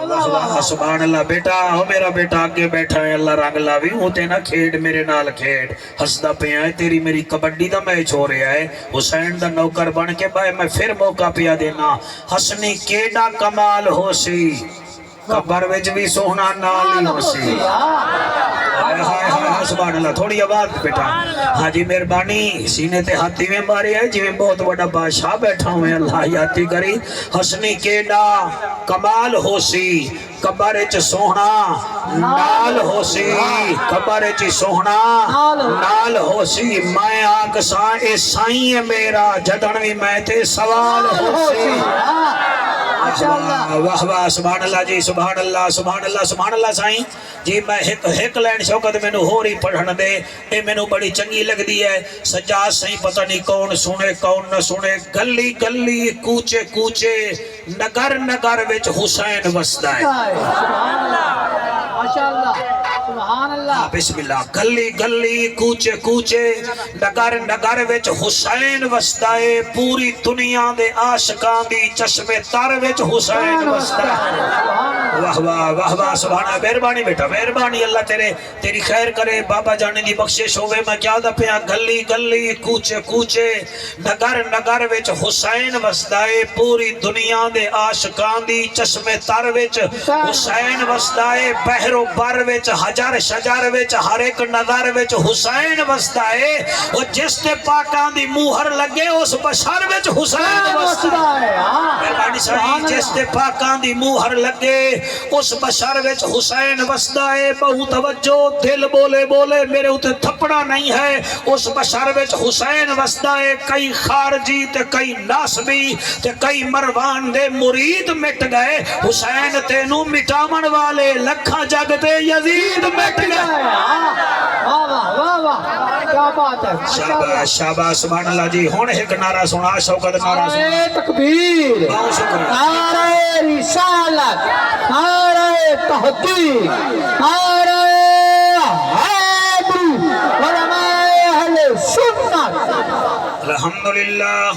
واہ واہ سبحان اللہ بیٹا ہو میرا بیٹا آگے بیٹھا ہے اللہ رنگ لاوی ہوتے نا کھیڑ میرے نال کھیڑ ہسدا پیا ہے تیری میری کبڈی دا میچ ہو رہا ہے حسین دا نوکر بن کے بھائی میں پھر موقع پیا دینا ہسنی کیڈا کمال ہو سی قبر وچ بھی سونا نال ہی ہو سی سبحان اللہ تھوڑی آواز بیٹا ہاں جی مہربانی سینے تے ہاتھی میں ماری ہے جی میں بہت بڑا بادشاہ بیٹھا ہوں اللہ یاتی کری ہسنی کیڈا کمال ہو سی قبر وچ سونا نال ہو سی قبر وچ سونا نال ہو سی میں آگ سا اے سائیں میرا جدن بھی میں تے سوال ہو سی واہ واہ سبحان اللہ جی سبحان اللہ سبحان اللہ سبحان اللہ سائیں جی میں ایک لائن شوکت میں نو ہو رہی پڑھن دے اے میں نو بڑی چنگی لگ دی ہے سجاد سائیں پتہ نہیں کون سنے کون نہ سنے گلی گلی کوچے کوچے نگر نگر وچ حسین وسدا ہے سبحان اللہ ماشاءاللہ سبحان اللہ بسم اللہ گلی گلی کوچے کوچے نگر نگر وچ حسین وسدا ہے پوری دنیا دے عاشقاں دی چشمے تر وچ حسین وسدا ہے واہ واہ واہ واہ سبحان اللہ مہربانی بیٹا مہربانی اللہ تیری خیر کرے بابا جانے دی بخشش ہوے میں کیا دا پیا گلی گلی کوچے کوچے نگر نگر وچ حسین وسدا ہے پوری دنیا دے عاشقاں دی چشمے تر وچ حسین وسدا ہے بحر و بر وچ حجر شجر وچ ہر ایک نظر وچ حسین وسدا ہے اور جس تے پاکاں دی موہر لگے اس بشر وچ حسین وسدا ہے مہربانی صحیح جس تے پاکاں دی موہر لگے اس بشر وچ حسین وسدا ہے بہو توجہ دل بولے بولے میرے اوتے تھپڑا نہیں ہے اس بشر وچ حسین وسدا ہے کئی خارجی تے کئی ناسبی تے کئی مروان دے مرید مٹ گئے حسین تینوں مٹاون والے لکھاں جگ تے یزید مٹ گئے واہ واہ واہ واہ کیا بات ہے شاباش شاباش سبحان اللہ جی ہن ایک نعرہ سنا شوکت نعرہ سنا نعرہ تکبیر بہت شکریہ نعرہ رسالت نعرہ تحقیق نعرہ حیدری علماء اہل سنت الحمدللہ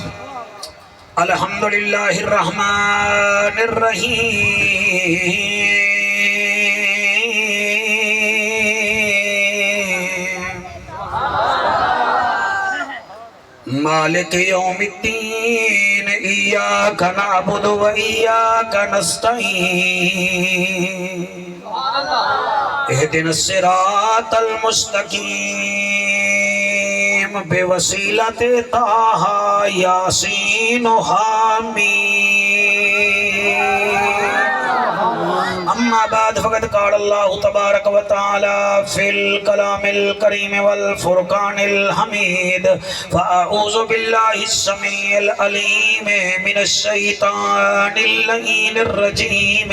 الحمدللہ الرحمن الرحیم مالک یوم الدین ایاک نعبد و ایاک نستعین اہدنا الصراط المستقیم بوسیلۃ طٰہٰ یاسین و حامیم اما بعد فقد قال اللہ تبارک و تعالی فی الکلام الکریم والفرقان الحمید فاعوذ باللہ السمیع العلیم من الشیطان اللعین الرجیم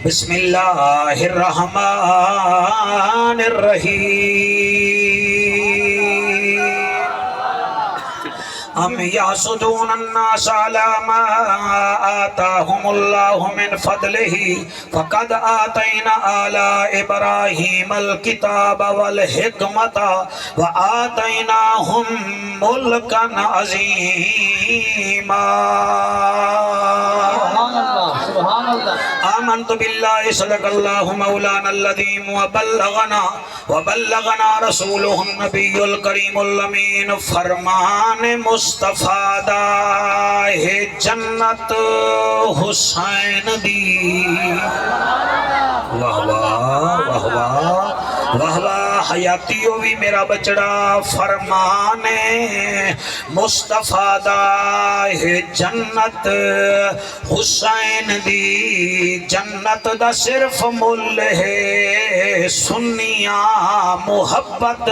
بسم اللہ الرحمن الرحیم ام یحسدون الناس علی ما آتاہم اللہ من فضلہ فقد آتینا آل ابراہیم الکتاب والحکمت وآتیناہم ملکا عظیما سبحان اللہ آمنت باللہ صدق اللہ مولانا العظیم وبلغنا رسولہ النبی الکریم الامین فرمان مصطفیٰ دا ہے جنت حسین دی واہ واہ واہ واہ واہ واہ حیاتیو بھی میرا بچڑا فرمان مصطفیٰ دا ہے جنت حسین دی جنت دا صرف مل ہے سنیاں محبت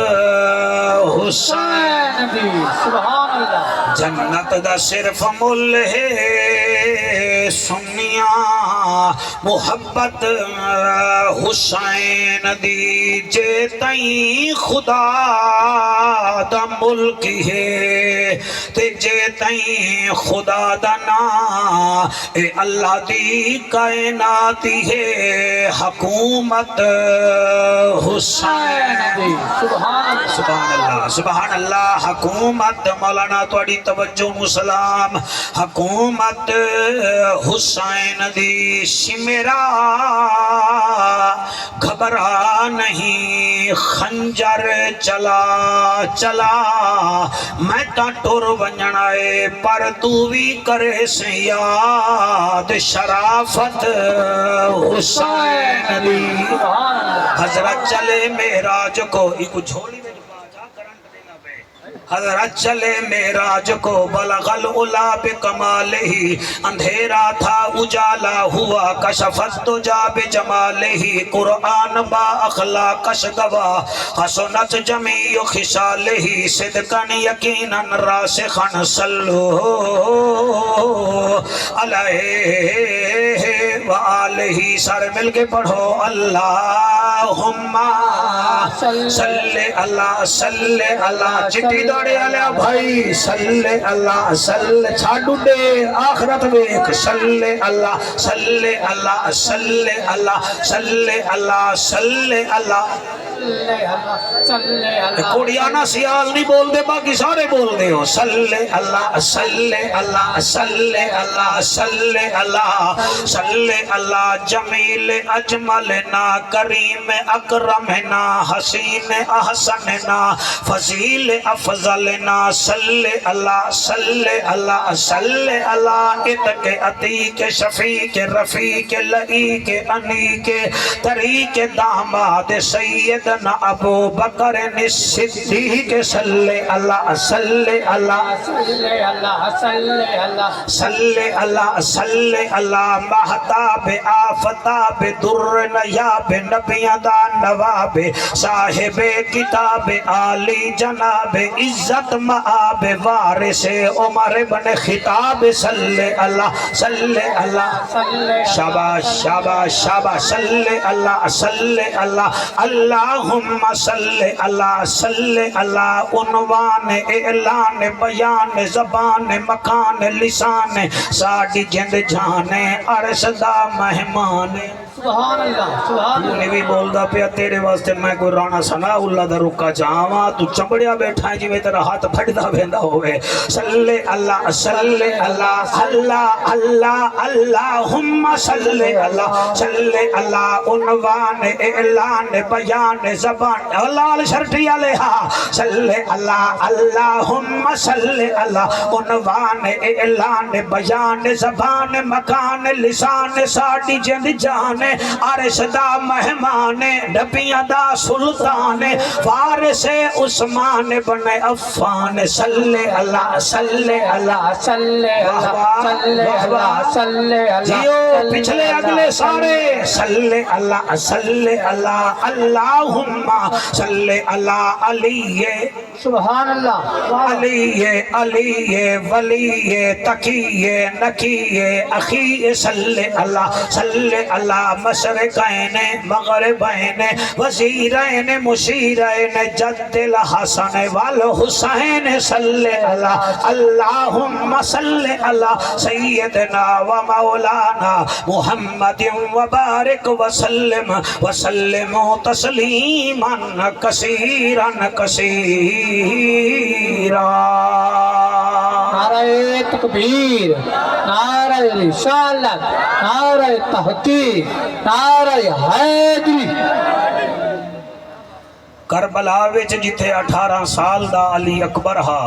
حسین دی سبحان اللہ جنت دا صرف مل ہے سنیاں محبت حسین دی جے تائیں خدا دا ملک ہے تے جے تائیں خدا دا نا اے اللہ دی کائنات ہے حکومت حسین دی سبحان اللہ سبحان اللہ حکومت مولانا توڑی توجہ مسلام حکومت حسین دی سمرا گھبرا نہیں خنجر چلا چلا میں تا ٹر ونجنا ہے پر تو بھی کرے سے یاد شرافت حسین دی حضرت چلے معراج کو ایک جھولی میں جا کرنٹ دینا پہ حضرت چلے معراج کو بلغ العلا بکمالہ اندھیرا تھا اجالا ہوا کشفت تجا بجمالہ قرآن با اخلاق شگوا حسنت جمیع خصالہ صدقن یقینا راسخن صلو علیہ وآلہ سارے مل کے پڑھو اللہم صلی اللہ صلی اللہ چٹی دوڑے علیہ بھائی صلی اللہ صلی چھاڑو دے آخرت بیک صلی اللہ صلی اللہ صلی اللہ صلی اللہ صلی اللہ کوڑیانا سیال نہیں بول دے باقی سارے بول دے ہو صلی اللہ صلی اللہ صلی اللہ صلی اللہ صلی اللہ جمیل اجملنا کریم اکرمنا حسین احسننا فضیل افضلنا صلی اللہ صلی اللہ صلی اللہ اتق عتیق شفیق رفیق لئیق انیق طریق داماد سید ابو بکر صدیق صلی اللہ صلی اللہ صلی اللہ صلی اللہ صلی اللہ صلی اللہ مہتاب آفتاب در نیاب نبی دا نواب صاحب کتاب عالی جناب عزت معاب وارث عمر بن خطاب صلی اللہ صلی اللہ شاباش شاباش شاباش صلی اللہ صلی اللہ اللہم صلی اللہ صلی اللہ عنوان اعلان بیان زبان مکان لسان ساڑی جند جانے عرش دا مہمان سبحان اللہ سبحان تو نے بھی بول دا پیا تیرے واسطے میں کوئی رانا سنا اللہ دا رکا جاواں تو چمڑیا بیٹھا ہے جی میں تیرا ہاتھ پھڑدا بیندا ہوئے صلی اللہ صلی اللہ اللہ اللہ اللہم صلی اللہ عنوان اعلان بیان زبان لال شرٹی علیہ صلی اللہ اللہم صلی اللہ عنوان اعلان بیان زبان مکان لسان ساڑی جند جانے عرش دا مہمان نبیاں دا سلطان وارث عثمان بن عفان صلی اللہ صلی اللہ صلی اللہ صلی اللہ جیو پچھلے اگلے سارے صلی اللہ اللہم صلی اللہ علی سبحان اللہ علی علی ولی تقی نقی اخی صلی اللہ مشرقین مغربین وزیرین مشیرین جد الحسن والحسین صلی اللہ اللہم صلی اللہ سیدنا و مولانا محمد وبارک وسلم وسلم تسلیما کثیرا کثیرا نعرہ تکبیر نعرہ رسالت نعرہ تحقیق نعرہ حیدری کربلا وچ جتھے 18 سال دا علی اکبر ہا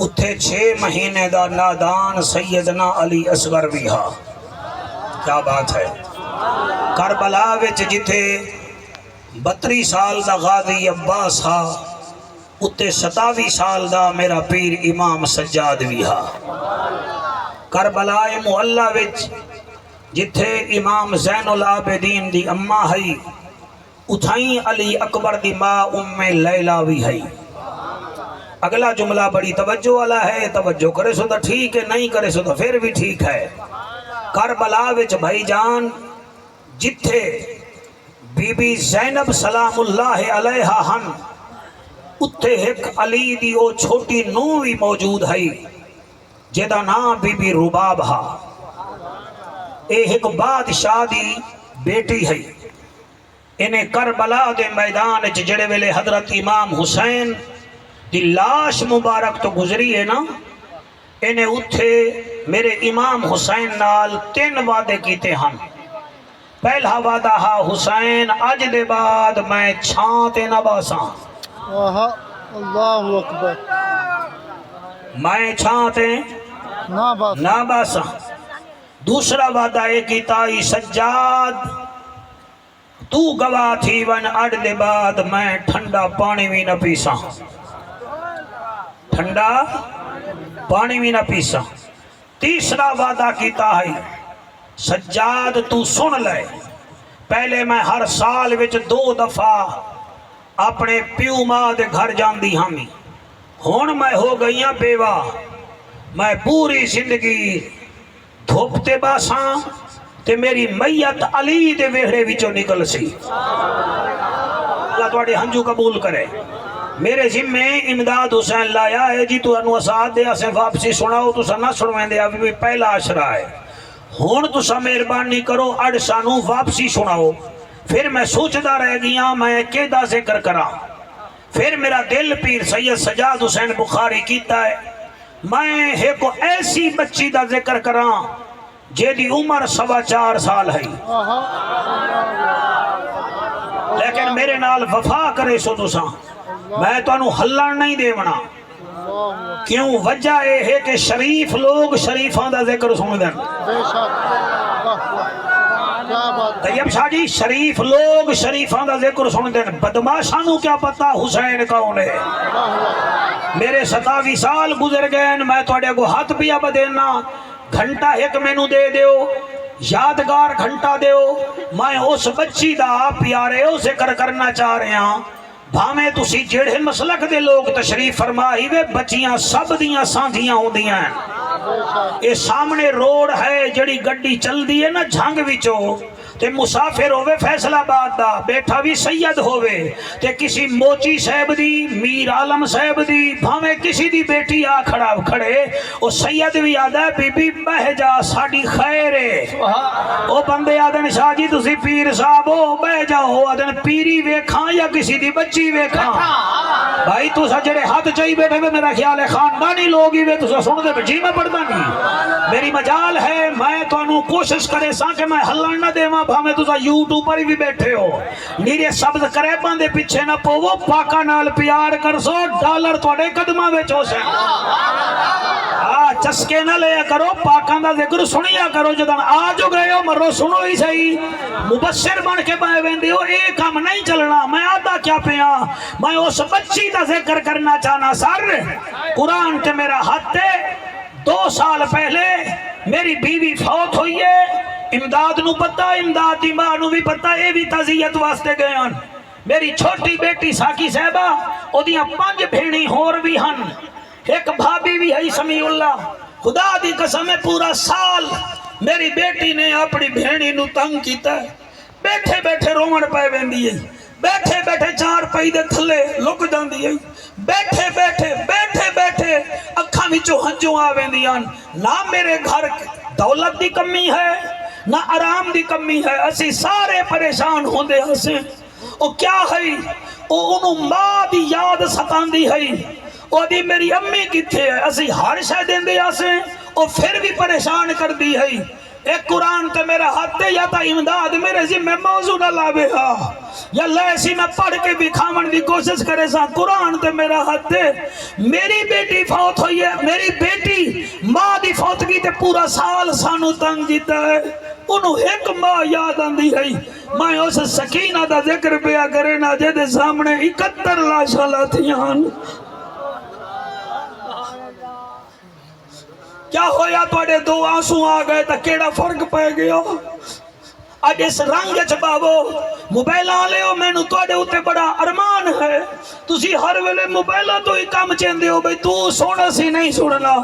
اتھے 6 مہینے دا نادان سیدنا علی اصغر بھی ہا کیا بات ہے کربلا وچ جتھے 32 سال دا غازی عباس ہا اتھے 27 سال دا میرا پیر امام سجاد بھی ہا کربلا محلہ وچ جتھے امام زین العابدین دی اماں ہئی اتھائیں علی اکبر دی ماں ام لیلہ بھی ہئی اگلا جملہ بڑی توجہ والا ہے توجہ کرے سو تو ٹھیک ہے نہیں کرے سو تو پھر بھی ٹھیک ہے کربلا وچ بھائی جان جتھے بی بی زینب سلام اللہ علیہ ہن اتھے ایک علی دی او چھوٹی نو بھی موجود ہے جیدہ نام بی بی رباب ہا اے ایک بادشاہ دی بیٹی ہے انہیں کربلا دے میدان جڑے ویلے حضرت امام حسین دی لاش مبارک تو گزری ہے نا انہیں اتھے میرے امام حسین نال 3 وعدے کیتے ہن. پہلا وعدہ ہا حسین اج دے بعد میں چھاں تے نہ باساں. اللہ اکبر. میں چھاں تے نہ باساں. دوسرا وعدہ یہ کیتا ای سجاد تو گواہ تھی ون اج دے بعد میں ٹھنڈا پانی بھی نہ پیساں. ٹھنڈا پانی بھی نہ پیساں. تیسرا وعدہ کیتا ہے سجاد تو سن لے پہلے میں ہر سال وچ 2 دفعہ اپنے پیو ماں دے گھر جاندی ہامی. ہن میں ہو گئیاں بیوہ. میں پوری زندگی دھوپتے باساں تے میری میت علی دے ویڑے وچوں نکل سی. اللہ تواڈے ہنجو قبول کرے. میرے ذمے امداد حسین لایا ہے جی تو انو اساد دے اسے واپسی سناؤ تو نہ سنویں دے ابھی پہلا عشرہ ہے. ہن تسا مہربانی کرو اڑ سانو واپسی سناؤ. پھر میں سوچدا رہ گیا میں کیدا ذکر کراں. پھر میرا دل پیر سید سجاد حسین بخاری کیتا ہے میں ایک ایسی بچی دا ذکر کراں جیدی عمر 4.25 سال ہے لیکن میرے نال وفا کرے سو تساں. میں تو انو ہلن نہیں دے منا. کیوں وجہ یہ ہے کہ شریف لوگ شریفاں دا ذکر سن دیں. طیب شاہ جی شریف لوگ شریفاں دا ذکر سن دیں. بدماشانو کیا پتا حسین کون ہے. میرے 27 سال گزر گئے میں توڑے کو ہاتھ پیا بدینا. گھنٹہ ایک مینو دے دیو یادگار گھنٹہ دیو. میں اس بچی دا پیارے او ذکر کرنا چاہ رہے ہیں. بھامے تسی جڑے مسلک دے لوگ تشریف فرمائی وے بچیاں سب دیاں ساندھیاں ہوں دیاں ہیں. یہ سامنے روڈ ہے جڑی گڈی چل دی ہے نا جھنگ وچوں تے مسافر ہوئے فیصل آباد دا بیٹھا بھی سید ہوئے تے کسی موچی صاحب دی میر عالم صاحب دی بھامے کسی دی بیٹی آ کھڑے او سید بھی آدھا ہے بی بی بہ جا ساڑی خیر ہے. او بندے آدھن شاہ جی تسی پیر صاحب ہو بہ جاؤ آدھن پیری ویکھاں یا کسی دی بچی ویکھاں. بھائی تو سا جڑے ہاتھ چاہی بیٹھے ہوئے میرا خیال ہے خاندانی لوگ ہی وے تو سا سن دے جی میں پڑھتا نہیں. میری مجال ہے میں تو انو کوشش کرے ساں کہ میں ہلن نہ دے بھامے تسا یوٹیوب پر بھی بیٹھے ہو نیرے سبز کرے باندے پیچھے نہ پوو پاکا نال پیار کر سو ڈالر توڑے قدمہ بیچو سے. چسکے نہ لیا کرو پاکاں دا ذکر سنیا کرو جدن آجو گئے ہو مرو سنو ہی صحیح. مبشر بن کے بائے بیندے ہو ایک کام نہیں چلنا. میں آدھا کیا پیا میں اس بچی دا ذکر کرنا چاہنا. سر قرآن تے میرا ہاتھ ہے 2 سال پہلے میری بیوی فوت ہوئی ہے. امداد نو پتا امداد دی ماں نو بھی پتا اے بھی تعزیت واسطے گئے ہن. میری چھوٹی بیٹی ساکی صاحبہ او دیاں 5 بھینی ہور بھی ہن. ایک بھابی بھی ہے سمیع اللہ. خدا دی قسم ہے پورا سال میری بیٹی نے اپنی بھینی نو تنگ کیتا ہے. بیٹھے بیٹھے رومن پائے ویندی ہے. بیٹھے بیٹھے 4 پائی دے تھلے لک جاندی ہے. بیٹھے بیٹھے بیٹھے بیٹھے اکھاں وچوں ہنجوں آ ویندیاں. نہ میرے گھر دولت دی کمی ہے نہ آرام دی کمی ہے. اسی سارے پریشان ہوندے ہسیں. او کیا ہے او انہوں ماں دی یاد ستاندی ہے. او دی میری امی کتھے ہے. اسی ہر شے دیندے ہسیں او پھر بھی پریشان کر دی ہے. ایک قرآن تے میرا ہاتھ ہے یا تا امداد میرے ذمہ موضوع نہ لاوے ہا یا لیسی میں پڑھ کے بھی کھامن دی کوشش کرے سا. قرآن تے میرا ہاتھ ہے. میری بیٹی فوت ہوئی ہے. میری بیٹی ماں دی فوتگی تے پورا سال سانو تنگ جیتا ہے. انہوں ایک ماں یاد آندی ہے. میں اس سکینہ دا ذکر پیا کرے نا جے دے سامنے 71 لاشاں لاتھیاں. کیا ہویا توڑے 2 آنسو آ گئے تا کیڑا فرق پہ گیا. اج اس رنگ چباو موبائل آلے ہو میں نو توڑے ہوتے بڑا ارمان ہے. تسی ہر ویلے موبائلہ تو ہی کام چیندے ہو بھئی تو سونا سی نہیں سوڑنا.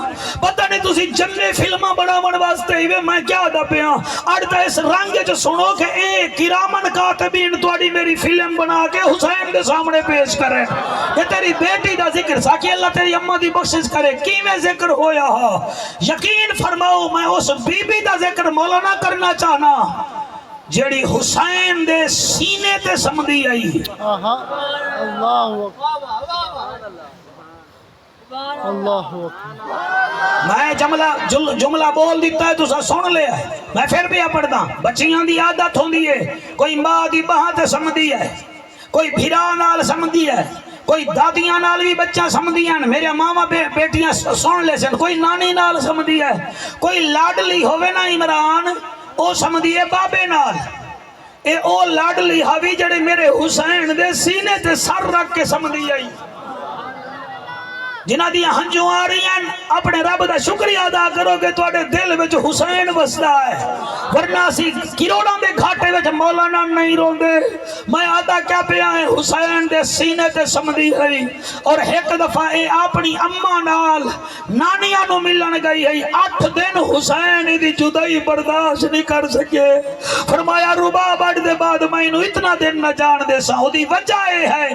پتہ نہیں تسی جنگے فلمہ بڑا من واسطے ہی میں کیا دا پیاں. اڑتا اس رنگ چ سنو کہ اے کرامن کاتبین توڑی میری فلم بنا کے حسین دے سامنے پیش کرے. یہ تیری بیٹی دا ذکر ساکی اللہ تیری اممہ دی بخشش کرے. کی میں ذکر ہویا ہا یقین فرماؤ میں اس بی بی دا ذکر مولانا کرنا چاہنا جیڑی حسین دے سینے تے سمدھی آئی. اللہ اللہ اکبر میں جملہ بول دیتا ہے تو سن لیا ہے، میں پھر بھی پڑھدا۔ بچیاں دی عادت ہوندی ہے، کوئی ماں دی باہ تے سمدھی ہے، کوئی بھرا نال سمدھی ہے، کوئی دادیاں نال بھی بچہ سمدھی ہیں، میرے ماما بیٹیاں سن لے سن، کوئی نانی نال سمدھی ہے، کوئی لاڈلی ہوئے نا عمران او سمدھی ہے بابے نال، اے او لاڈلی ہوئی جڑے میرے حسین دے سینے تے سر رکھ کے سمدھی آئی، جنہ دیا ہنجوں آ رہی ہیں اپنے رب دا شکریہ ادا کرو کہ تواڈے دل وچ حسین وسدا ہے، ورنہ سی کروڑاں دے گھاٹے وچ مولانا نہیں روندے۔ میں آدھا کیا پیا ہے حسین دے سینے تے سمدھی ہے، اور ایک دفعہ اے اپنی اماں نال نانیاں نو ملن گئی ہے، 8 دن حسین دی جدائی برداشت نہیں کر سکے، فرمایا ربا بڑھ دے بعد میں انہوں اتنا دن نہ جان دے سا، دی وجہ اے ہے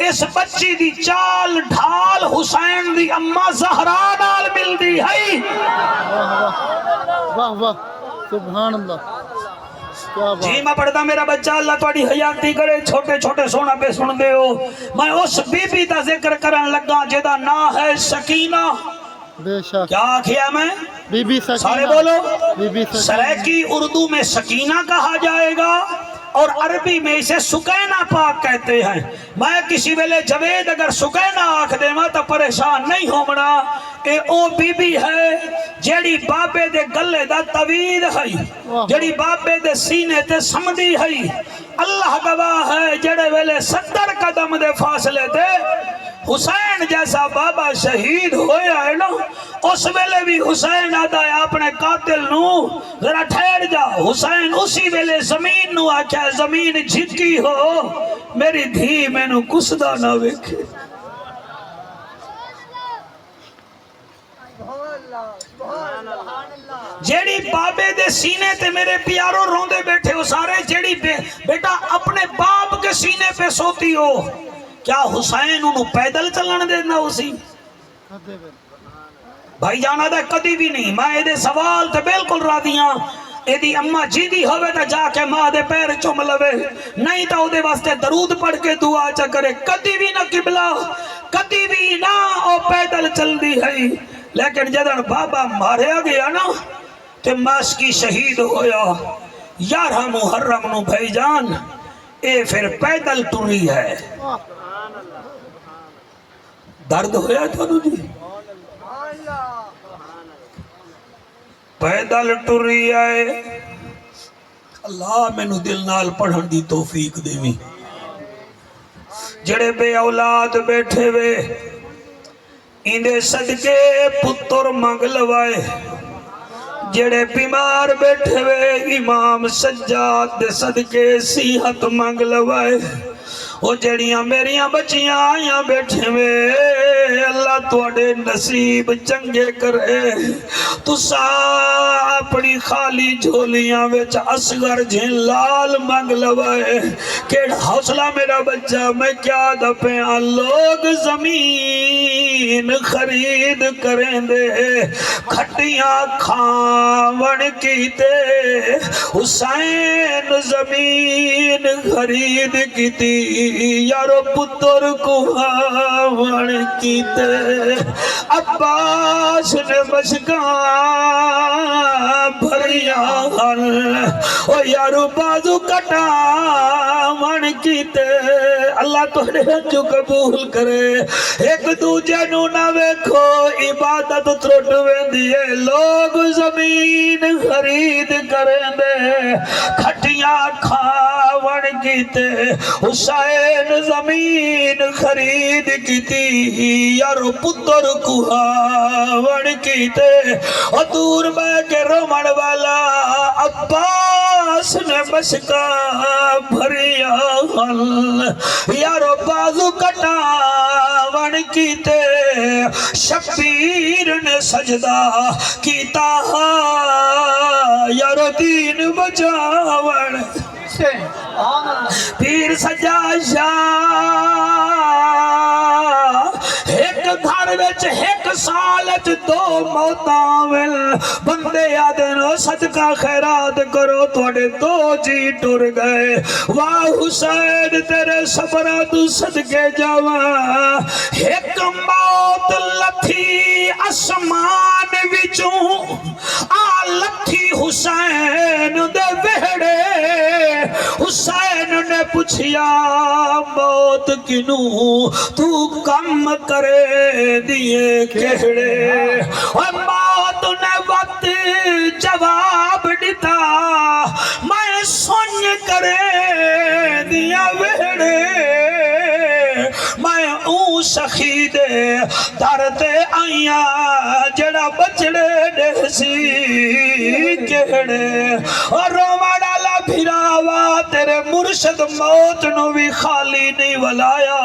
اس بچی دی چال ڈھال حسین دی اماں زہرا نال مل دی ہے۔ واہ واہ سبحان اللہ کیا بات۔ جی میں پڑھتا میرا بچہ اللہ تواڈی حیاتی کرے، چھوٹے چھوٹے سونا پہ سن دے ہو۔ میں اس بی بی دا ذکر کرن لگا جدا نام ہے سکینہ۔ بے شک کیا کیا میں؟ بی بی سکینہ، سارے بولو۔ بی بی سکینہ، سریکی اردو میں سکینہ کہا جائے گا اور عربی میں اسے سکینہ پاک کہتے ہیں۔ میں کسی ویلے جوید اگر سکینہ آکھ دے ماں تو پریشان نہیں ہومنا، اے او بی بی ہے جیڑی بابے دے گلے دا طوید ہے، جیڑی بابے دے سینے تے سمدھی ہے۔ اللہ گواہ ہے جڑے ویلے 70 قدم دے فاصلے تے حسین جیسا بابا شہید ہویا ہے نا، اس ویلے بھی حسین آدھا ہے اپنے قاتل نو ذرا ٹھہر جا، حسین اسی ویلے زمین نو آکھا زمین جھکی ہو میری دھی میں نو کسدا نہ ویکھے۔ جیڑی بابے دے سینے تے میرے پیاروں روندے بیٹھے ہو سارے، جیڑی بیٹا اپنے باپ کے سینے پہ سوتی ہو، کیا حسین انہوں پیدل چلن دینا اسی؟ بھائی جانا دا کدی بھی نہیں۔ میں یہ سوال تے بالکل را دیاں، ایدی اماں جی دی ہوئے تا جا کے ماں دے پیر چوم لوے، نہیں تا او دے واسطے درود پڑھ کے دعا چا کرے، کدی بھی نہ قبلہ، کدی بھی نہ او پیدل چل دی ہے۔ لیکن جدن بابا ماریا گیا نا تے ماسکی شہید ہویا، 11 محرم نو بھائی جان اے پھر پیدل ٹری ہے۔ درد ہویا تھا نو جی، پیدل ٹری آئے۔ اللہ میں نو دل نال پڑھن دی توفیق دیویں۔ جڑے بے اولاد بیٹھے وے اندے صدقے پتر منگ لوائے، جڑے بیمار بیٹھے وے امام سجاد دے صدقے صحت منگ لوائے، او جڑیاں میریاں بچیاں آیاں بیٹھے وے اللہ تواڈے نصیب چنگے کرے، تسا اپنی خالی جھولیاں وچ اصغر جھن لال منگ لوائے۔ کیڑا حوصلہ میرا بچہ، میں کیا دپیاں لوگ زمین خرید کریں دے، کھٹیاں کھاون کیتے، حسین زمین خرید کیتی، یارو پتر کو ہاون کیتے، عباس نے مشکاں بھریا ہن، او یارو بازو کٹاون کیتے۔ اللہ تہاڈے جو قبول کرے، ایک دوجے نو نہ ویکھو عبادت ترٹ ویندی ہے، لوگ زمین خرید کریں دے، کھٹیاں کھاون کیتے، حسین زمین خرید کیتی، یارو پتر کہاون کیتے، اور دور بہ کے رومن والا عباس نے مشکا بھریا ہن، یارو بازو کٹاون کیتے، شبیر نے سجدہ کیتا یارو دین بچاون، پیر سجا شاہ ایک گھر وچ ایک سال دو موتاں ول بندے آدن صدقہ خیرات کرو تواڈے دو جی ٹر گئے واہ حسین تیرے صبر تو صدقے جاواں ایک موت لتھی آسمان وچوں آ لتھی حسین دے وہڑے حسین نے پوچھیا موت کنوں تو کم کرے دیے کہڑے اور موت نے وقت جواب دیتا میں سن کرے دیا وہڑے میں اون سخی دے درد آئیاں جڑا بچڑے دے سی کہڑے اور روما ڈالا بھراوا تیرے مرشد موت نو بھی خالی نہیں ولایا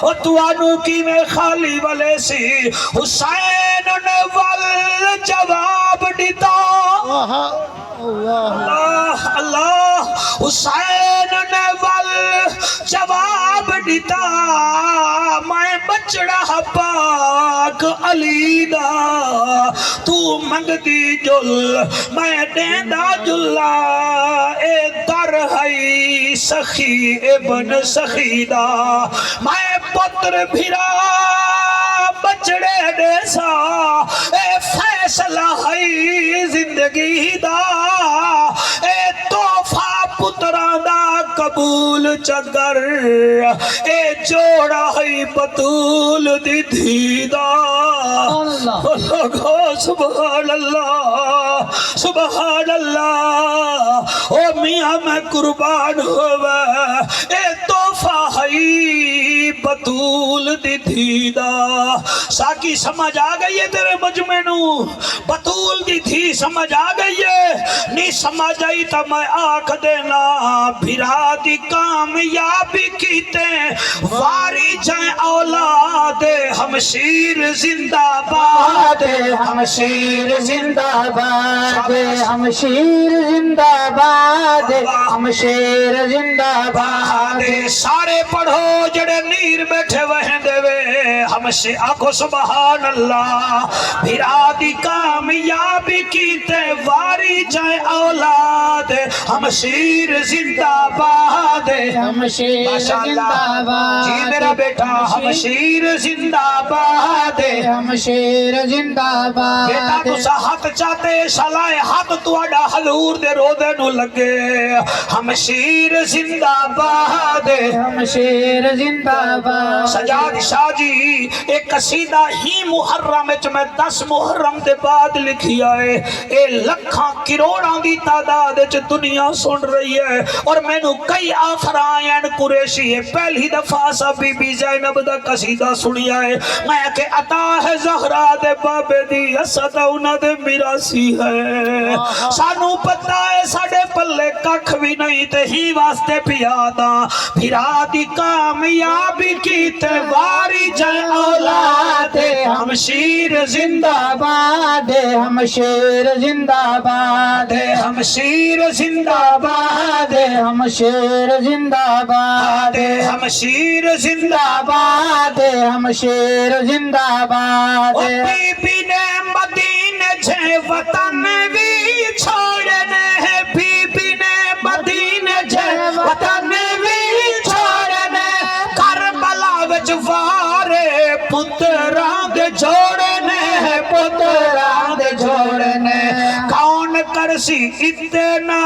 اور توانو کی میں خالی والے سی حسین نے ول جواب دیتا اللہ اللہ حسین نے ول جواب دیتا میں بچڑا پاک علی دا تو منگتی جل میں دیندا جلا اے در ہے سخی ابن سخی دا میں پتر بھرا بچڑے دیسا اے فیصلہ ہے زندگی دا اے توفہ پتران دا قبول چگر اے جوڑا ہے بطول دی دھیدہ سبحان اللہ سبحان اللہ او میاں میں قربان ہوئے اے توفہ ہے بطول دی دھیدہ ساکی سمجھ آ گئی ہے تیرے مجمع نو بطول دی تھی سمجھ آ گئی ہے نہیں سمجھ آئی تا میں آنکھ دینا بھرا دی کامیابی کیتے واری جائیں اولاد ہمشیر زندہ باد ہمشیر زندہ باد ہمشیر زندہ باد ہمشیر زندہ باد سارے پڑھو جڑے نیر بیٹھے وہیں دے وے ہمشی آکھو سبحان اللہ بھرا دی کامیابی کیتے واری جائیں اولاد ہمشیر زندہ باد ہمشیر زندہ باد جی میرا بیٹا ہمشیر زندہ باد ہمشیر زندہ باد بیٹا تسا ہاتھ چاہتے شلائے ہاتھ تواڈا حضور دے رودے نو لگے ہمشیر زندہ باد ہمشیر زندہ باد سجاد شاہ جی ایک قصیدہ ہی محرم وچ میں 10 محرم دے بعد لکھی آئے اے لکھاں کروڑاں دی تعداد وچ دنیا سن رہی ہے اور میں نو کئی آفرائن قریشی ہے پہلی دفعہ سا بی بی زینب دا قصیدہ سنی آئے میں کہ عطا ہے زہرا دے بابے دی اسد انہ دے میراسی ہے سانو پتہ ہے ساڑے پلے ککھ بھی نہیں تے ہی واسطے پیادا بھرا دی کامیابی کی تیواری جائے اولاد ہمشیر زندہ باد ہمشیر زندہ باد ہمشیر زندہ باد ہمشیر زندہ باد ہمشیر زندہ باد ہمشیر زندہ باد بی بی نے مدینے جے وطن بھی چھوڑنے ہے بی بی نے مدینے جے وطن بھی چھوڑنے کربلا وچ وارے پتران دے جوڑنے ہے پتران دے جوڑنے کون کرسی اتنا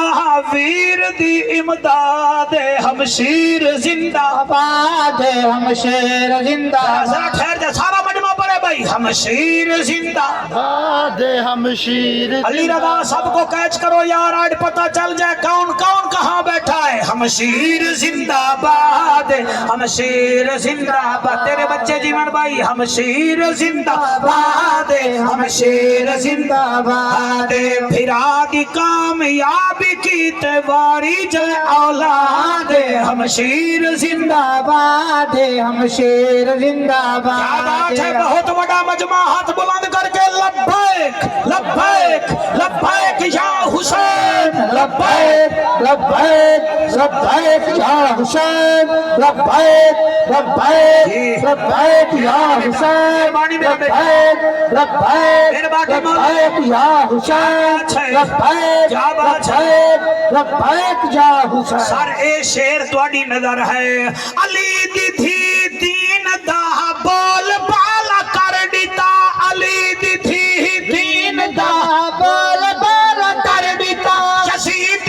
ویر دی امداد ہمشیر زندہ باد ہمشیر زندہ ذرا ٹھہر جا سارا مجمع پڑے بھائی ہمشیر زندہ باد ہمشیر علی رضا سب کو کیچ کرو یار آج پتہ چل جائے کون کون کہاں بیٹھا ہے ہمشیر زندہ باد ہمشیر زندہ باد تیرے بچے جیون بھائی ہمشیر زندہ باد ہمشیر زندہ باد پھرا دی کامیابی کی تیواری جائے اولاد ہمشیر زندہ باد ہمشیر زندہ باد ہے بہت بڑا مجمع ہاتھ بلند کر کے لبیک لبیک لبیک یا حسین لبیک لبیک لبیک یا حسین لبیک لبیک لبیک یا حسین لبیک لبیک لبیک یا حسین لبیک لبیک لبیک یا حسین سر اے شیر تواڈی نظر ہے علی دی تھی دین دا بول بالا کر دیتا علی دی تھی دین دا بول بول کر دیتا یزید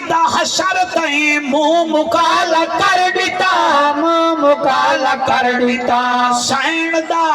دا حشر تئیں منہ مکالا کر دیتا مکالا کر دیتا سائن دا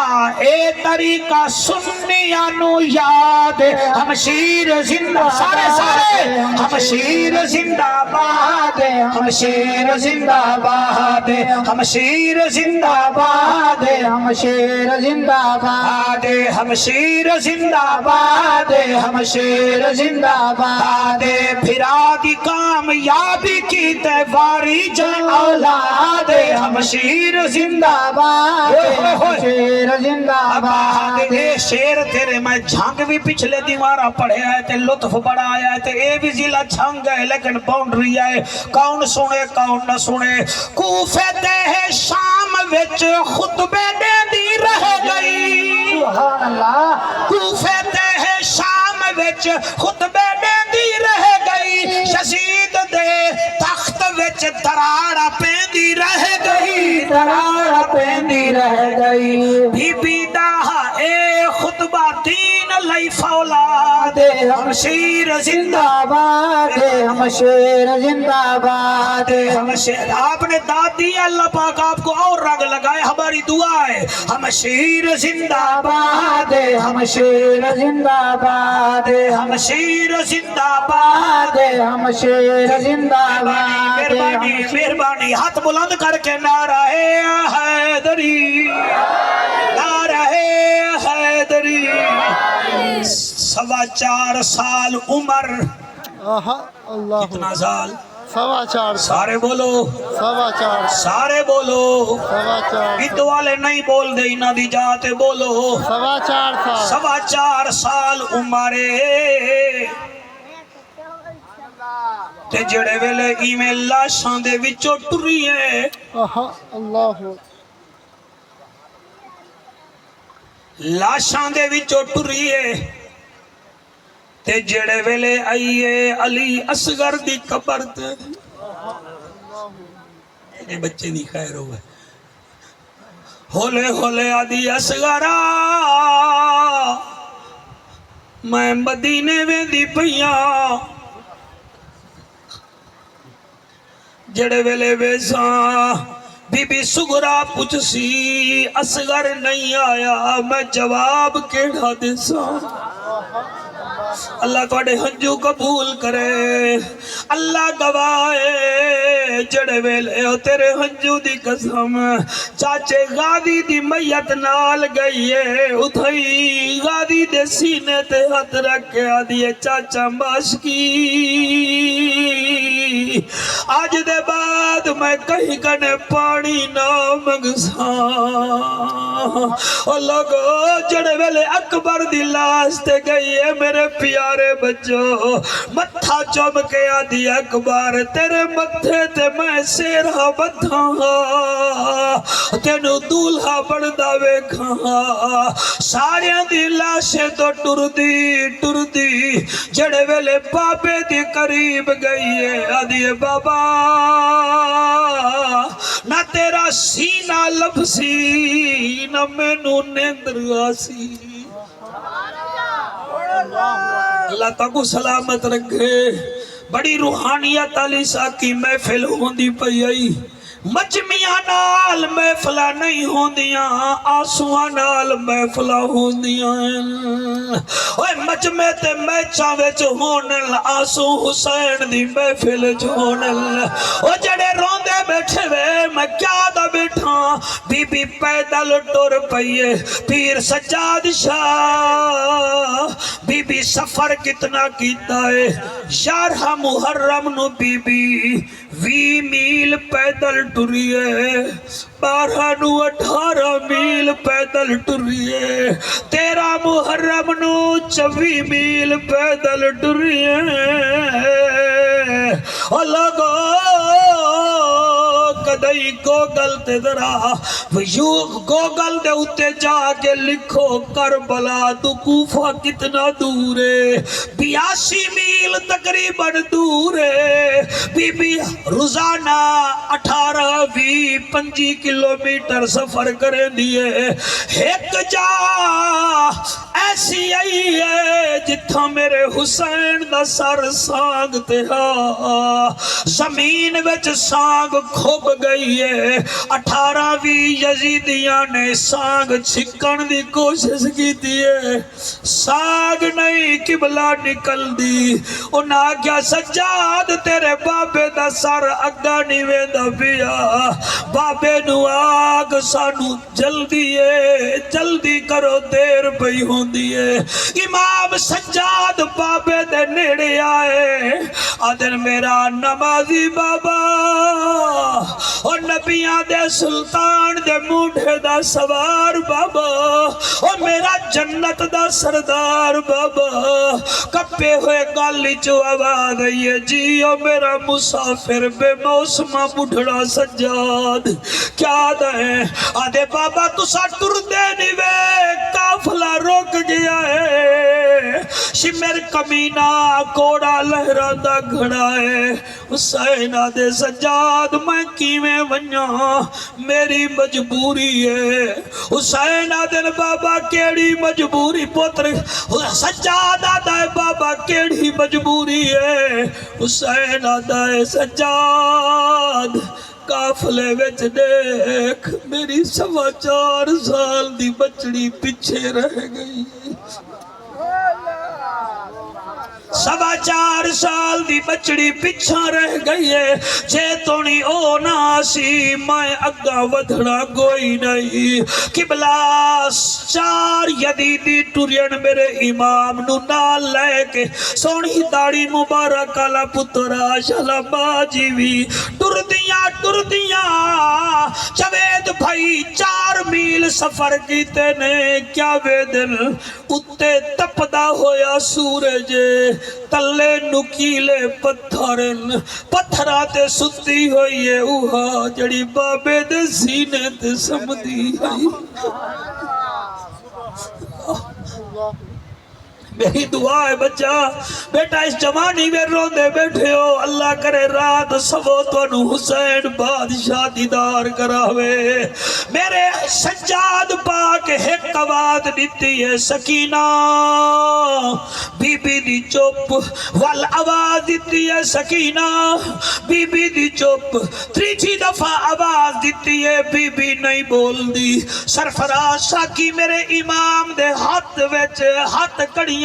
اے طریقہ سنیاں نو یاد ہم شیر زندہ سارے سارے ہم شیر زندہ باد ہم شیر زندہ باد ہم شیر زندہ باد ہم شیر زندہ باد ہم شیر زندہ باد ہم شیر زندہ باد پھرا دی کامیابی کی تیواری جن اولاد ہم شیر زندہ باد شیر زندہ باد اے شیر تیرے میں جھانگ بھی پچھلے دیوارہ پڑھے آئے تے لطف بڑا آیا تے اے بھی ضلع جھانگ ہے لیکن باؤنڈری آئے کون سنے کون نہ سنے کوفے تے شام وچ خطبے دے دی رہ گئی سبحان اللہ کوفے تے شام وچ خطبے دے دی رہ گئی یزید دے تخت وچ دراڑا پیندی رہ گئی دراڑ پیندی رہ گئی بی بی دا اے خطبہ دین لئی فولاد ہم شیر زندہ باد ہم شیر زندہ باد ہم شیر آپ نے داد دی اللہ پاک آپ کو اور رنگ لگائے ہماری دعا ہے ہم شیر زندہ باد ہم شیر زندہ باد ہم شیر زندہ باد ہم شیر زندہ باد مہربانی مہربانی ہاتھ بلند کر کے نعرہ حیدری نعرہ حیدری 4.25 سال عمر اللہ کتنا سال 4.25 سارے بولو 4.25 سارے بولو 4.25 عید والے نہیں بول دے نہ دی جاتے بولو 4.25 4.25 سال عمرے تے جڑے ویلے ایویں لاشاں دے وچوں ٹری ہے اللہ لاشاں دے وچوں ٹری ہے تے جڑے ویلے آئیے علی اصغر دی قبر تے یہ بچے نہیں خیر ہوئے ہولے ہولے آدھی اصغرا میں مدینے ویندی پیاں جڑے ویلے ویساں بی بی سغرا پوچھ سی اصغر نہیں آیا میں جواب کیڑا دیساں اللہ تواڈے ہنجو قبول کرے اللہ گواہے جڑے ویلے او تیرے ہنجو دی قسم چاچے غازی دی میت نال گئی ہے اتھائی غازی دے سینے تے ہاتھ رکھ کے آدھی چاچا ماشکی آج دے بعد میں کہیں کنے پانی نہ منگساں اور لوگو جڑے ویلے اکبر دی لاش تے گئی ہے میرے پیارے بچو متھا چوم کے آدھی اکبر تیرے متھے تے میں سیرہ بدھاں تینو دولہا بڑھدا ویکھاں سارے دی لاشیں تو ٹر دی جڑے ویلے بابے دی قریب گئی ہے آدھی بابا نہ تیرا سینہ لبسی نہ مینوں نیندر آسی اللہ تاکو سلامت رکھے بڑی روحانیت علی ساکی محفل ہوندی پئی آئی مجمیاں نال محفلہ نہیں ہوندیاں آنسواں نال محفلہ ہوندیاں اوے مجمع تے میچاں وچ ہونل آنسو حسین دی محفل وچ ہونل او جڑے روندے بیٹھے وے میں کیا دا بیٹھا بی بی پیدل ٹر پئیے پیر سجاد شاہ بی بی سفر کتنا کیتا ہے 11 محرم نو بی بی 20 میل پیدل ٹریے 12 نو 18 میل پیدل ٹریے 13 محرم نو 24 میل پیدل ٹریے او لوگو دئی گوگل تے ذرا گوگل دے اتے جا کے لکھو کربلا تو کوفہ کتنا دور ہے 82 میل تقریباً دور ہے بی بی روزانہ 18-20-25 کلومیٹر سفر کریں دیئے ایک جا ایسی آئی ہے جتھا میرے حسین دا سر سانگ تے ہاں زمین وچ سانگ کھوب گئی ہے 18 یزیدیاں نے سانگ چھکن دی کوشش کی دیئے سانگ نہیں قبلہ نکل دی انہاں کیا سجاد تیرے بابے دا سر اگا نہیں ویندہ پیا بابے نو آگ سانو جلدی کرو دیر پئی ہوں دیئے امام سجاد بابے دے نیڑے آئے آدن میرا نمازی بابا اور نبیاں دے سلطان دے موڑے دا سوار بابا اور میرا جنت دا سردار بابا کپے ہوئے گالی چو آواز ہے جی او میرا مسافر بے موسمہ بڑھڑا سجاد کیا دیں آدھے بابا تو سا ٹر دے نیوے کافلہ روک گیا ہے شمر کمینہ کوڑا لہران دا گھڑا ہے حسین آدھے سجاد میں کیویں ونیا میری مجبوری ہے حسین آدھے بابا کیڑی مجبوری پتر سجاد آدھے بابا کیڑی مجبوری ہے حسین آدھے سجاد کافلے وچ دیکھ میری 4.25 سال دی بچڑی پیچھے رہ گئی 4.25 سال دی بچڑی پیچھا رہ گئی ہے جے تونی او ناسی میں اگا ودھڑا گوئی نہیں قبلہ 4 یدیدی ٹورین میرے امام نو نال لے کے سونی داڑی مبارک آلا پترا شالا باجی بھی ٹر دیاں جوید بھائی 4 میل سفر کیتے نے کیا وے دل اتے تپدا ہویا سورج تلے نکیلے پتھراتے ستی ہوئی ہے اوہا جڑی بابے دے سینے تے سمدی ہے میری دعا ہے بچہ بیٹا اس جوانی میں روندے بیٹھے ہو اللہ کرے رات سبو تو حسین بادشاہ دیدار کراوے میرے سجاد پاک ایک آواز دیتی ہے سکینہ بی بی دی چپ وال آواز دیتی ہے سکینہ بی بی دی چپ 3 دفعہ آواز دیتی ہے بی بی نہیں بول دی سرفراز ساکی میرے امام دے ہاتھ کڑیاں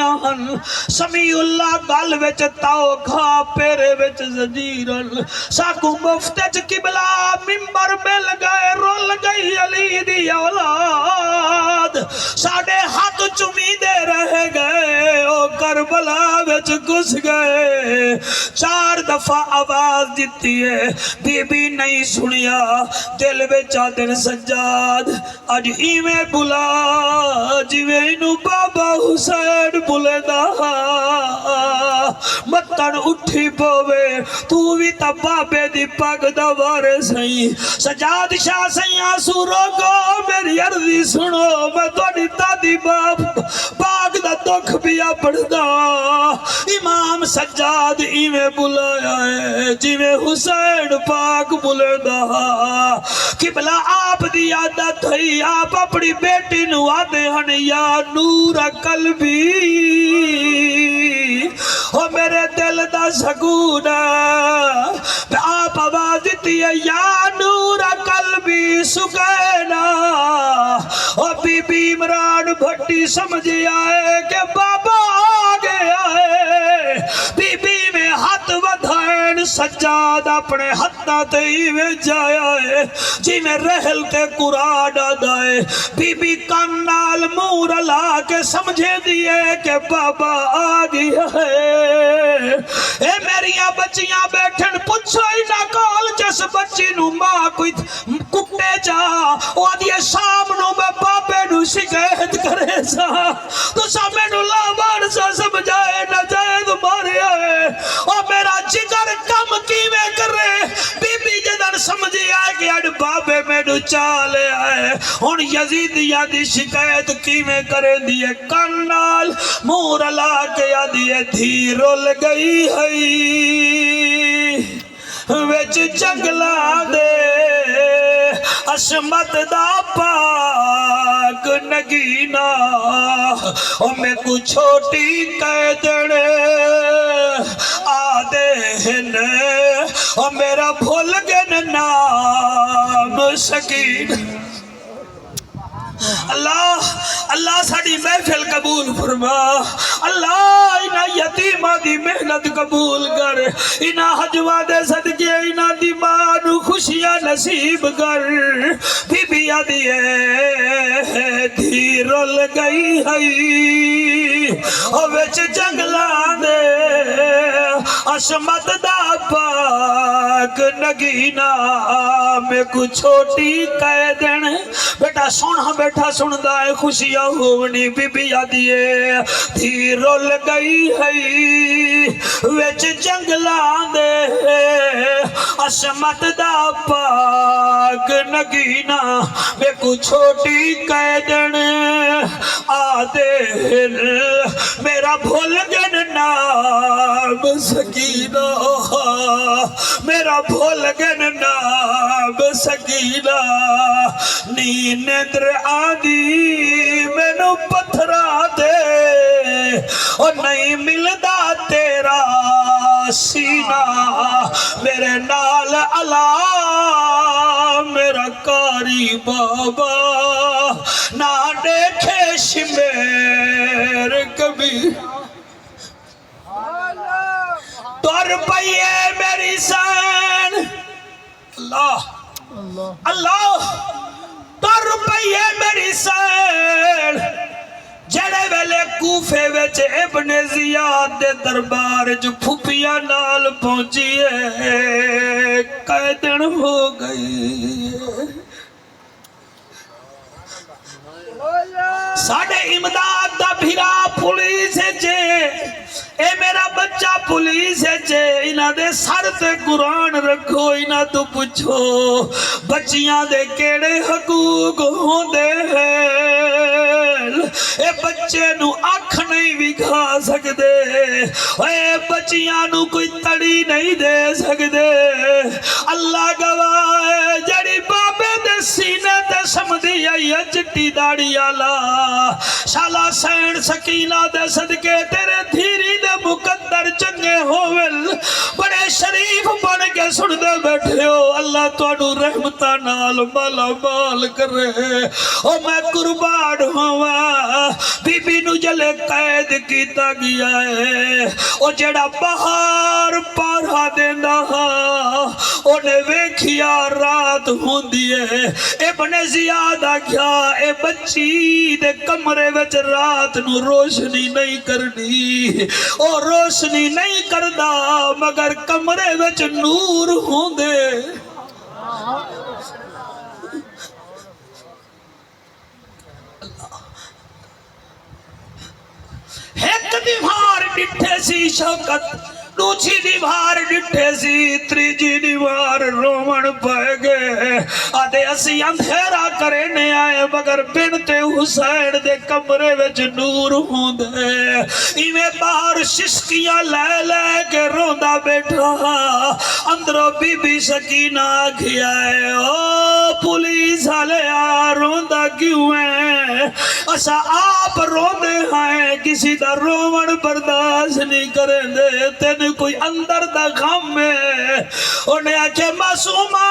سمیع اللہ گل وچ تاؤ کھا پیرے وچ زجیرن ساکو مفتج قبلہ ممبر مل گئے رول گئی علی دی اولاد ساڑے ہاتھ چمی دے رہ گئے او کربلا وچ گھس گئے 4 دفعہ آواز دیتی ہے بی بی نہیں سنیا دل وچا دن سجاد اج ایویں بلا جویں انو بابا حسین بلے دا متن اٹھی پوے تو بھی تا بابے دی پاک دا وارے سئی سجاد شاہ سئی آنسو روکو میری عرضی سنو میں توڑی دادی باپ پاک دا دکھ بیا پڑھدا امام سجاد ایویں بلایا ہے جویں حسین پاک بلے دا قبلہ آپ دی عادت ہے آپ اپنی بیٹی نو آدھے ہن یا نور قلبی او میرے دل دا سکون آپ آواز دیتی ہے یا نور قلبی سکینہ او بی بی عمران بھٹی سمجھ آئے کہ بابا آگے آئے بی بی میں ہاتھ ودھائن سجاد اپنے ہتھا تے میں جایا ہے جی میں رہل کے قرآن آدھائے بی بی کانال مور لا کے سمجھے دیئے کہ بابا آگیا ہے اے میریاں بچیاں بیٹھن پچھو ہی نہ کال جس بچی نو ماں کوئی کٹے جا او آدھیے شام نو میں بابے نو شکایت کرے سا تو سامنے نو لاوار سا سمجھائے نہ جائے تمہارے آئے او میرا جگر کم کیویں کرے بی بی جدن سمجھے آئے کہ مینوں چالے آئے ہن یزیدیاں دی شکایت کیویں کرے دیے کن نال منہ رلا کے آدیے دھی رول گئی ہے وچ جنگلاں دے عصمت دا پاک نگینا او میں کو چھوٹی قیدن آدے ہن او میرا بھول گن نام سکین اللہ ساڑی محفل قبول فرما اللہ انہا یتیمہ دی محنت قبول کر انہا حجوہ دے صدقے انہا دی مانو خوشیاں نصیب کر بی بی آدیے دھی رول گئی ہے او وچ جنگلاں دے عصمت دا پاک نگینا میں کو چھوٹی قیدن بیٹا سونا بیٹھا سندہ ہے خوشیاں ہونی بی بی آدیے دھی رول گئی ہے وچ جنگلاں دے عصمت دا پاک نگینا میں کو چھوٹی قیدن آدے میرا بھول گن نام سکینہ میرا بھول گن نام سکینہ نیندر آدی مینوں پتھرا دے اور نہیں ملدا تیرا سینہ میرے نال اللہ میرا کاری بابا نہ دیکھے شمیر کبھی تور پئیے میری سین اللہ تور پئیے میری سین جڑے ویلے کوفے وچ ابن زیاد دے دربار جو پھپیاں نال پہنچیے قیدن ہو گئی ساڑھے امداد دا بھیرا پولیس جے اے میرا بچہ پولیس جے انہاں دے سر تے قرآن رکھو انہاں تو پوچھو بچیاں دے کیڑے حقوق ہوندے ہیں اے بچے نو آنکھ نہیں بکھا سکدے اے بچیاں نو کوئی تڑی نہیں دے سکدے اللہ گواہ ہے جڑی بابے دے سینے تے سمدھی آئی چٹی داڑی آلا شالا سین سکینہ دے صدقے تیرے دھیری دے مقدر چنگے ہوول بڑے شریف بن کے سن دے بیٹھے ہو اللہ توڑو رحمتہ نال مالا مال کر رہے او میں قربان ہوا بی بی نو جلے قید کیتا گیا ہے او جڑا بہار پارا دینا اونے ویکھیا رات ہوندی ہے ابن زیاد آکھیا اے بچی دے کمرے وچ رات نو روشنی نہیں کرنی او روشنی نہیں کردا مگر کمرے وچ نور ہوندے ایک دیوار ڈٹھے سی شوکت دوسری دیوار ڈٹھے سی تیجی دیوار رومن پائے گئے آدھے اسی اندھیرا کرنے آئے مگر بنت حسین دے کمرے وچ نور ہوندے ایویں باہر ششکیاں لے لے کے روندا بیٹھا اندروں بی بی سکینہ آکھیا ہے او پولیس والے روندا کیوں ہے اسا آپ روندے ہیں کسی دا رومن برداشت نہیں کریں دے تین کوئی اندر دا غم ہے انہیں آکھے معصومہ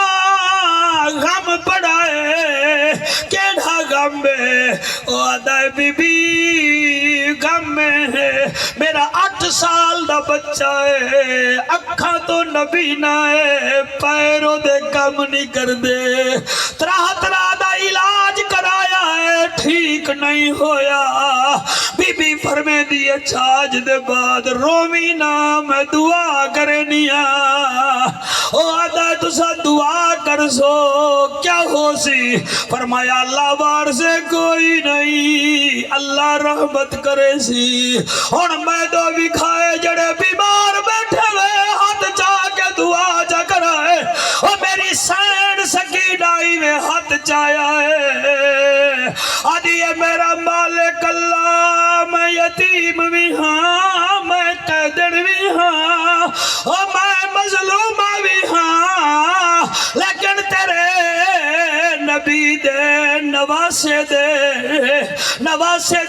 غم پڑھائے کیڑا غم ہے او آدھائے بی بی غم ہے میرا 8 سال دا بچہ ہے اکھاں تو نبی نہ ہے پیروں دے کم نہیں کر دے طرح دا علاج کرایا ہے ٹھیک نہیں ہویا بی بی فرمے دیئے چھاج دے بعد رومی نام دعا کرنیا او آدھا تسا دعا کر سو کیا ہو سی فرمایا اللہ بار سے کوئی نہیں اللہ رحمت کرے سی اور میں دو بھی کھائے جڑے بیمار بیٹھے ہوئے ہاتھ چاہ کے دعا جا کرائے اور میری سین سکینائی میں ہاتھ چایا ہے آدھی ہے میرا مالک اللہ میں یتیم بھی ہاں میں قیدر بھی ہاں اور میں مظلوم بھی ہاں لیکن تیرے نبی دے نواسے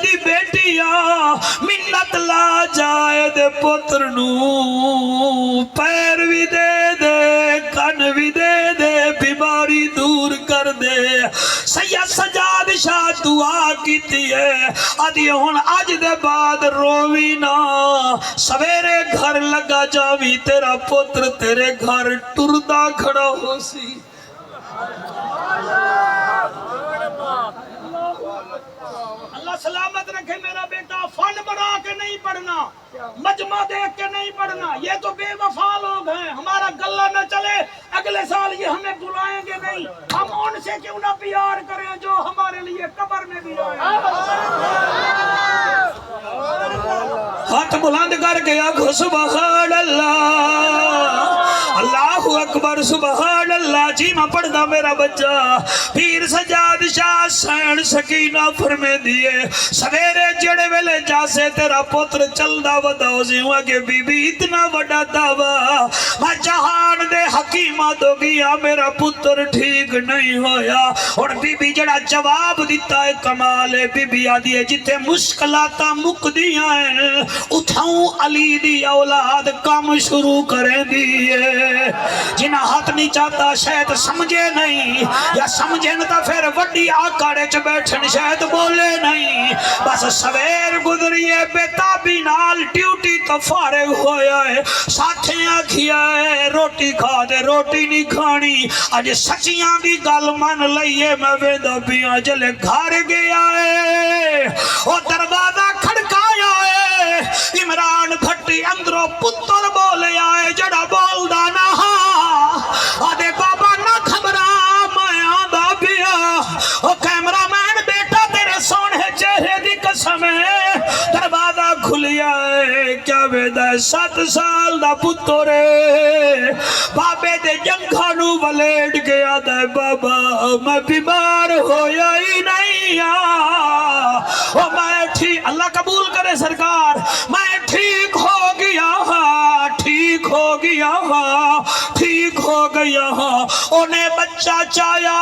دی بیٹیاں منت لا جائے دے پتر نو پیر بھی دے دے کن بھی دے دے بیماری دور کر دے سید سجاد شاہ دعا کیتی ہے آدھی ہون آج دے بعد رووی نا سویرے گھر لگا جاوی تیرا پتر تیرے گھر ٹردہ کھڑا ہو سی اللہ سلامت رکھے میرا بیٹا فن بنا کے نہیں پڑھنا مجمع دیکھ کے نہیں پڑھنا یہ تو بے وفا لوگ ہیں ہمارا گلہ نہ چلے اگلے سال یہ ہمیں بلائیں گے نہیں ہم ان سے کیوں نہ پیار کریں جو ہمارے لیے قبر میں بھی آئے ہاتھ بلند کر کے آگو سبحان اللہ اللہ اکبر سبحان اللہ جی میں پڑھدا میرا بچہ پیر سجاد شاہ سین سکینہ فرمے دیے سویرے جڑے ویلے جاسے تیرا پتر چلدا ودا ہو سی ہوا کہ بی بی اتنا وڈا دعویٰ میں جہان دے حکیمہ دو گیا میرا پتر ٹھیک نہیں ہویا اور بی بی جڑا جواب دیتا ہے کمال ہے بی بی آدھی ہے جتے مشکلاتا مک دیاں ہیں اٹھاؤں علی دی اولاد کام شروع کریں دیئے جنہ ہاتھ نہیں چاہتا شاید سمجھے نہیں یا سمجھے نتا پھر وڈی آکاڑے چ بیٹھن شاید بولے نہیں بس سویر گزریے بیتابی نال ڈیوٹی تو فارغ ہویا ہے ساتھیاں کھیا ہے روٹی کھا دے روٹی نہیں کھانی آج سچیاں دی گل من لئیے میں ویدہ بیاں جلے گھر گیا ہے او دروازہ کھڑکایا ہے عمران بھٹی اندروں پتر بولے آئے جڑا بول دانا آدھے بابا نہ کھبرا میں آدھا بیا او کیمرہ مین بیٹا تیرے سونے چہرے دی قسم ہے دروازہ کھلیا ہے کیا ویدہ 7 سال دا پتر ہے بابے دے جنگھانو ولیٹ گیا دے بابا میں بیمار ہویا ہی نہیں او میں ٹھیک اللہ قبول کرے سرکار میں ٹھیک ہو گیا ٹھیک ہو گیا ٹھیک ہو گیا انہیں بچہ چایا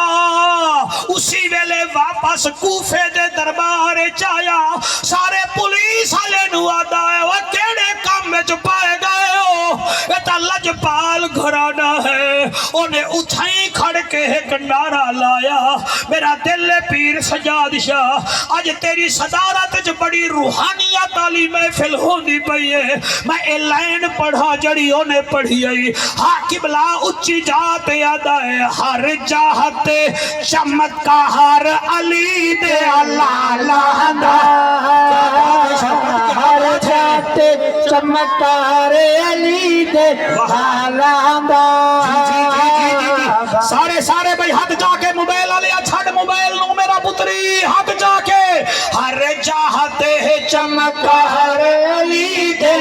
اسی ویلے واپس کوفے دے دربار چایا سارے پولیس والے نو آدا ہے وہ کیڑے کام میں چھپائے گئے ہو ایتا لجپال گھرانا ہے انہیں اٹھائیں کھڑ کے ایک نعرہ لایا میرا دل پیر سجاد شاہ آج تیری صدارت جو بڑی روحانیت علی محفل ہوندی پئی ہے میں اے لائن پڑھا جڑی انہیں پڑھی آئی قبلہ اچھی جات یاد ہے ہر جاہت چمکار علی دے اللہ ہر جات چمکار علی دے سارے بھائی ہاتھ جا کے موبائل آلیا چھڑ موبائل نو میرا پتری ہاتھ جا کے ہر جاہت چمکار علی دے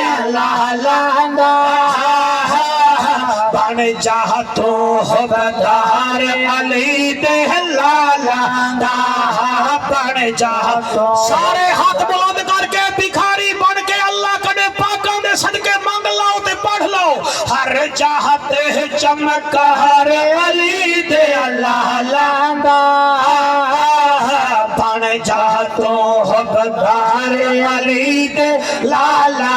بن جاہتوں ہو بدار علی دے لالا بن جاہتوں سارے ہاتھ بلند کر کے بکھاری بن کے اللہ کنے پاکاں دے صدقے مانگ لاؤ تے پڑھ لاؤ ہر جاہت چمکار علی دے لالا بن جاہتوں ہو بدار علی دے لالا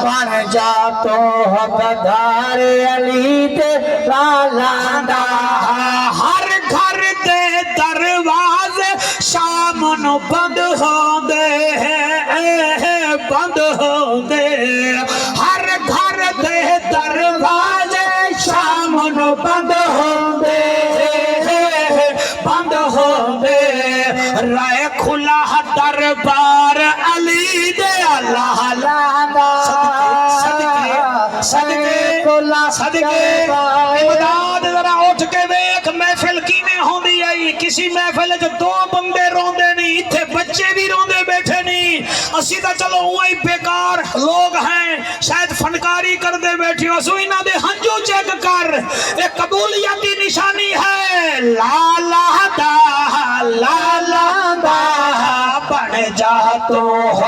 بن جاتو بدار علی دے لالا ہر گھر دے دروازے شام نو بند ہوندے بند ہوندے ہر گھر دے دروازے شام نو بند ہوندے بند ہوندے رائے کھلا دربار علی دے صدقے امداد ذرا اٹھ کے ویکھ محفل کیویں ہوندی آئی کسی محفل وچ 2 بندے روندے نہیں ایتھے بچے بھی روندے بیٹھے نہیں اسی تا چلو اوہی بیکار لوگ ہیں شاید فنکاری کردے بیٹھے ہو سو انہاں دے ہنجو پر یہ قبولیت کی نشانی ہے لالا دا بن جا تو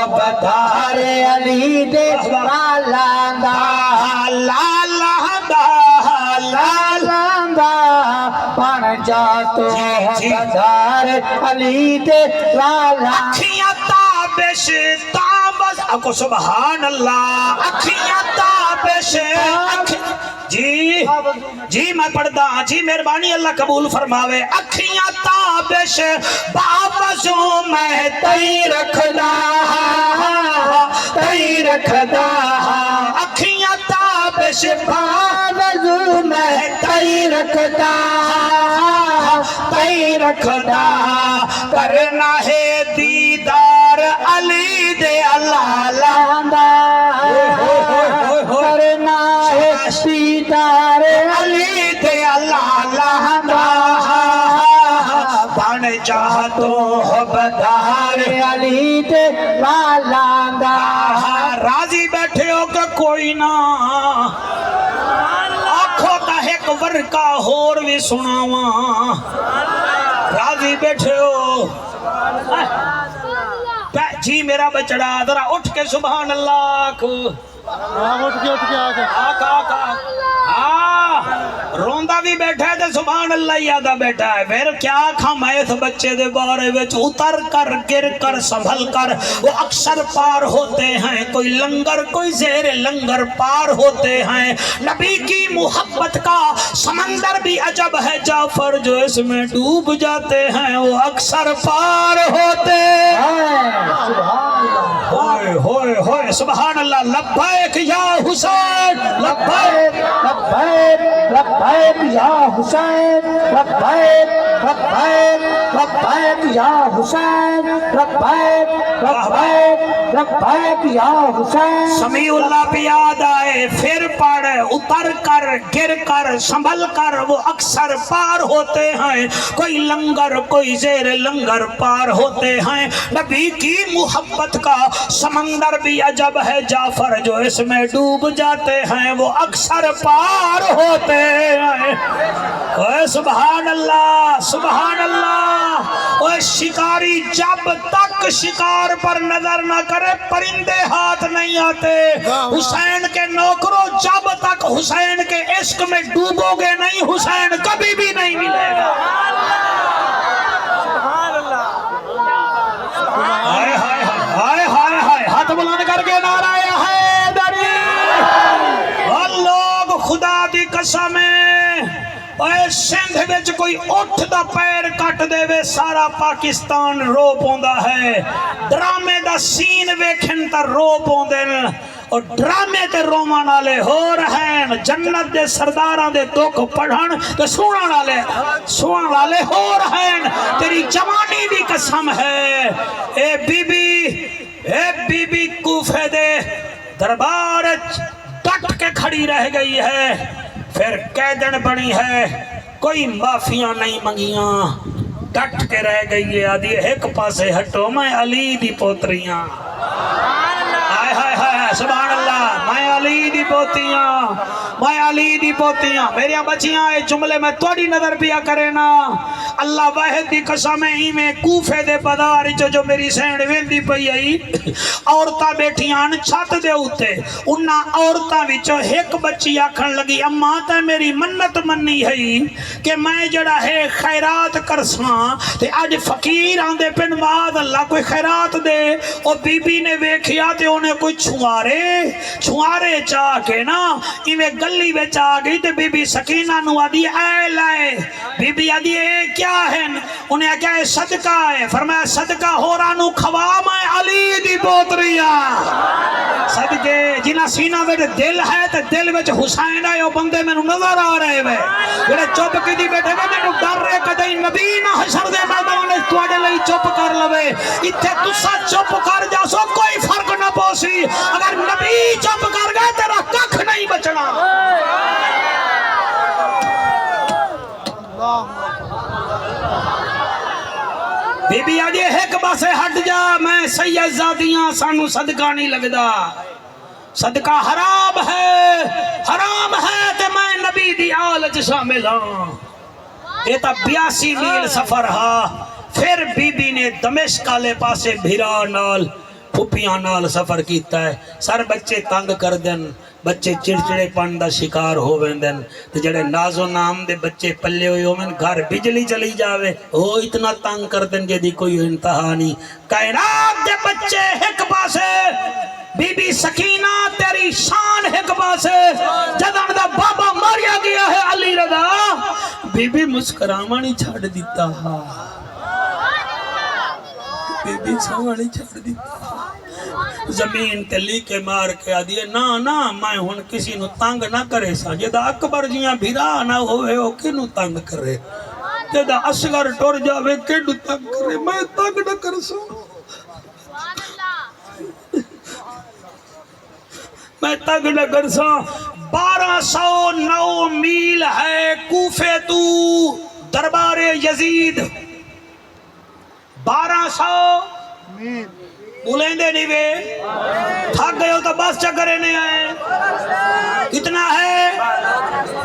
بدار علی دے لالا دا بن جا تو بدار علی دے لالا اکھیاں تابش تابس اکو سبحان اللہ اکھیاں تابش جی میں پڑھدا جی مہربانی اللہ قبول فرماوے اکھیاں تابش بابزوں میں تئی رکھدا اکھیاں تابش بابزوں میں تئی رکھدا کرنا ہے دیدار علی دے لالا کرنا ہے دیدار علی دے لالا بن جا تو بدار علی دے لالا راضی بیٹھے ہو کہ کوئی نہ آنکھوں کا ایک ورکا ہور بھی سناواں راضی بیٹھے ہو جی میرا بچڑا ذرا اٹھ کے سبحان اللہ اٹھ کے آ روندا بھی بیٹھا ہے تو سبحان اللہ یادہ بیٹھا ہے پھر کیا کھم ہے اس بچے دے بارے وچ اتر کر گر کر سنبھل کر وہ اکثر پار ہوتے ہیں کوئی لنگر کوئی زیر لنگر پار ہوتے ہیں نبی کی محبت کا سمندر بھی عجب ہے جعفر جو اس میں ڈوب جاتے ہیں وہ اکثر پار ہوتے ہوئے ہوئے ہوئے سبحان اللہ لبیک یا حسین لبیک لبیک لبیک یا حسین لبیک لبیک لبیک یا حسین لبیک لبیک لبیک یا حسین سمیع اللہ بھی یاد آئے پھر پڑھ اتر کر گر کر سنبھل کر وہ اکثر پار ہوتے ہیں کوئی لنگر کوئی زیر لنگر پار ہوتے ہیں نبی کی محبت کا سمندر بھی عجب ہے جعفر جو اس میں ڈوب جاتے ہیں وہ اکثر پار ہوتے ہیں اے سبحان اللہ سبحان اللہ اے شکاری جب تک شکار پر نظر نہ کرے پرندے ہاتھ نہیں آتے حسین کے نوکروں جب تک حسین کے عشق میں ڈوبو گے نہیں حسین کبھی بھی نہیں ملے گا ہائے ہائے ہائے ہائے ہائے ہاتھ بلند کر کے نعرہ حیدری لوگ خدا دی قسم اے سندھ وچ کوئی اٹھ دا پیر کٹ دے وے سارا پاکستان رو پوندا ہے ڈرامے دا سین ویکھن تے رو پوندے اور ڈرامے تے رومان والے ہو رہے ہیں جنت دے سرداراں دے دکھ پڑھن تے سنن والے ہو رہے ہیں تیری جوانی دی قسم ہے اے بی بی کوفے دے دربار ڈٹ کے کھڑی رہ گئی ہے پھر قیدن بنی ہے کوئی معافیاں نہیں منگیاں ڈٹ کے رہ گئی ہے آدھی ایک پاسے ہٹو میں علی دی پوتریاں ہائے ہائے ہائے سبحان اللہ میں علی دی پوتیاں میری بچیاں اے جملے میں توڑی نظر پیا کرے نا اللہ واحد دی قسم ہی میں کوفے دے بازار جو میری سینڈ ویندی پئی آئی عورتاں بیٹھیاں چھت دے اوتے انہاں عورتاں وچوں ایک بچی آکھن لگی اماں تے میری منت مننی ہے کہ میں جڑا ہے خیرات کرساں تے اج فقیر آندے پن بعد اللہ کوئی خیرات دے او بی بی نے ویکھیا تے اونے کوئی چھوارے چاہ کے نا ایویں گلی وچ آ گئی تے بی بی سکینہ نو آدھی اے لائے بی بی آدھی اے کیا ہے انہیں کیا ہے صدقہ ہے فرمایا صدقہ ہو رانو کھوا میں علی دی پوتریاں صدقے جنہ سینہ وچ دل ہے تے دل وچ حسین ہے او بندے مینوں نظر آ رہے وے جڑے چپ کیتی بیٹھے وے مینوں ڈر ہے کدی نبی نہ حشر دے میدان وچ تواڈے لئی چپ کر لوے ایتھے تسا چپ کر جاسو کوئی فرق نہ پوسی اگر نبی چپ کر گئے تیرا ککھ نہیں بچنا بی بی آجے ایک باسے ہٹ جا میں سید زادیاں سانو صدقہ نہیں لگدا صدقہ حرام ہے تے میں نبی دی آل چ شامل ہاں یہ تا 82 میل سفر ہا پھر بی بی نے دمشق والے پاسے بھرا نال پھپیاں نال سفر کیتا ہے سر بچے تنگ کر دین بچے چڑچڑے پن دا شکار ہو ویندن تے جڑے ناز و نام دے بچے پلے ہوئے ہومن گھر بجلی چلی جاوے او اتنا تنگ کر دین جدی کوئی انتہا نہیں کائنات دے بچے ایک پاسے بی بی سکینہ تیری شان ایک پاسے جدن دا بابا ماریا گیا ہے علی رضا بی بی مسکراواں نہیں چھڑ دیتا ہاں بی بی چھاواں نہیں چھڑ دیتا زمین تے لیکے مار کے آدھیے نا میں ہن کسی نو تنگ نہ کرے سا جدا اکبر جیاں بھیرا نہ ہوئے ہو کنو تنگ کرے جدا اصغر ٹر جاوے کنو تنگ کرے میں تنگ نہ کر سا میں تنگ نہ کر سا 1209 میل ہے کوفے تو دربار یزید 1200 بولیں دے نہیں وے تھک گئے ہو تو بس چکرے نہیں آئے کتنا ہے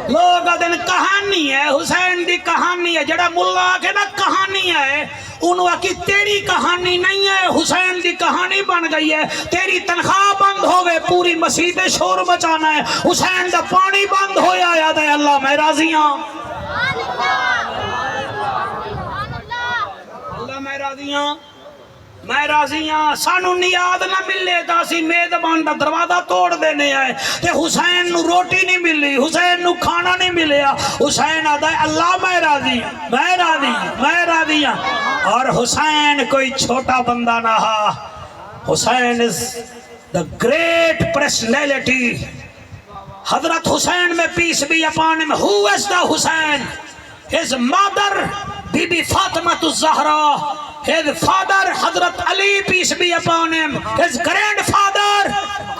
لوگ دن کہانی ہے حسین دی کہانی ہے جڑا ملا کے نا کہانی ہے انہوں کی تیری کہانی نہیں ہے حسین دی کہانی بن گئی ہے تیری تنخواہ بند ہوئے پوری مسجد شور مچانا ہے حسین دا پانی بند ہویا یاد ہے اللہ میں راضیاں اللہ میں راضیاں سانو نیاد نہ ملے تا سی میدبان دا دروازہ توڑ دینے آئے تے حسین نو روٹی نہیں ملی حسین نو کھانا نہیں ملیا حسین آدھا ہے اللہ میں راضی اور حسین کوئی چھوٹا بندہ نہ ہا حسین is the great personality حضرت حسین میں peace be upon him who is the Hussein his mother Bibi Bibi Fatima al Zahra his father حضرت علی peace be upon him his grandfather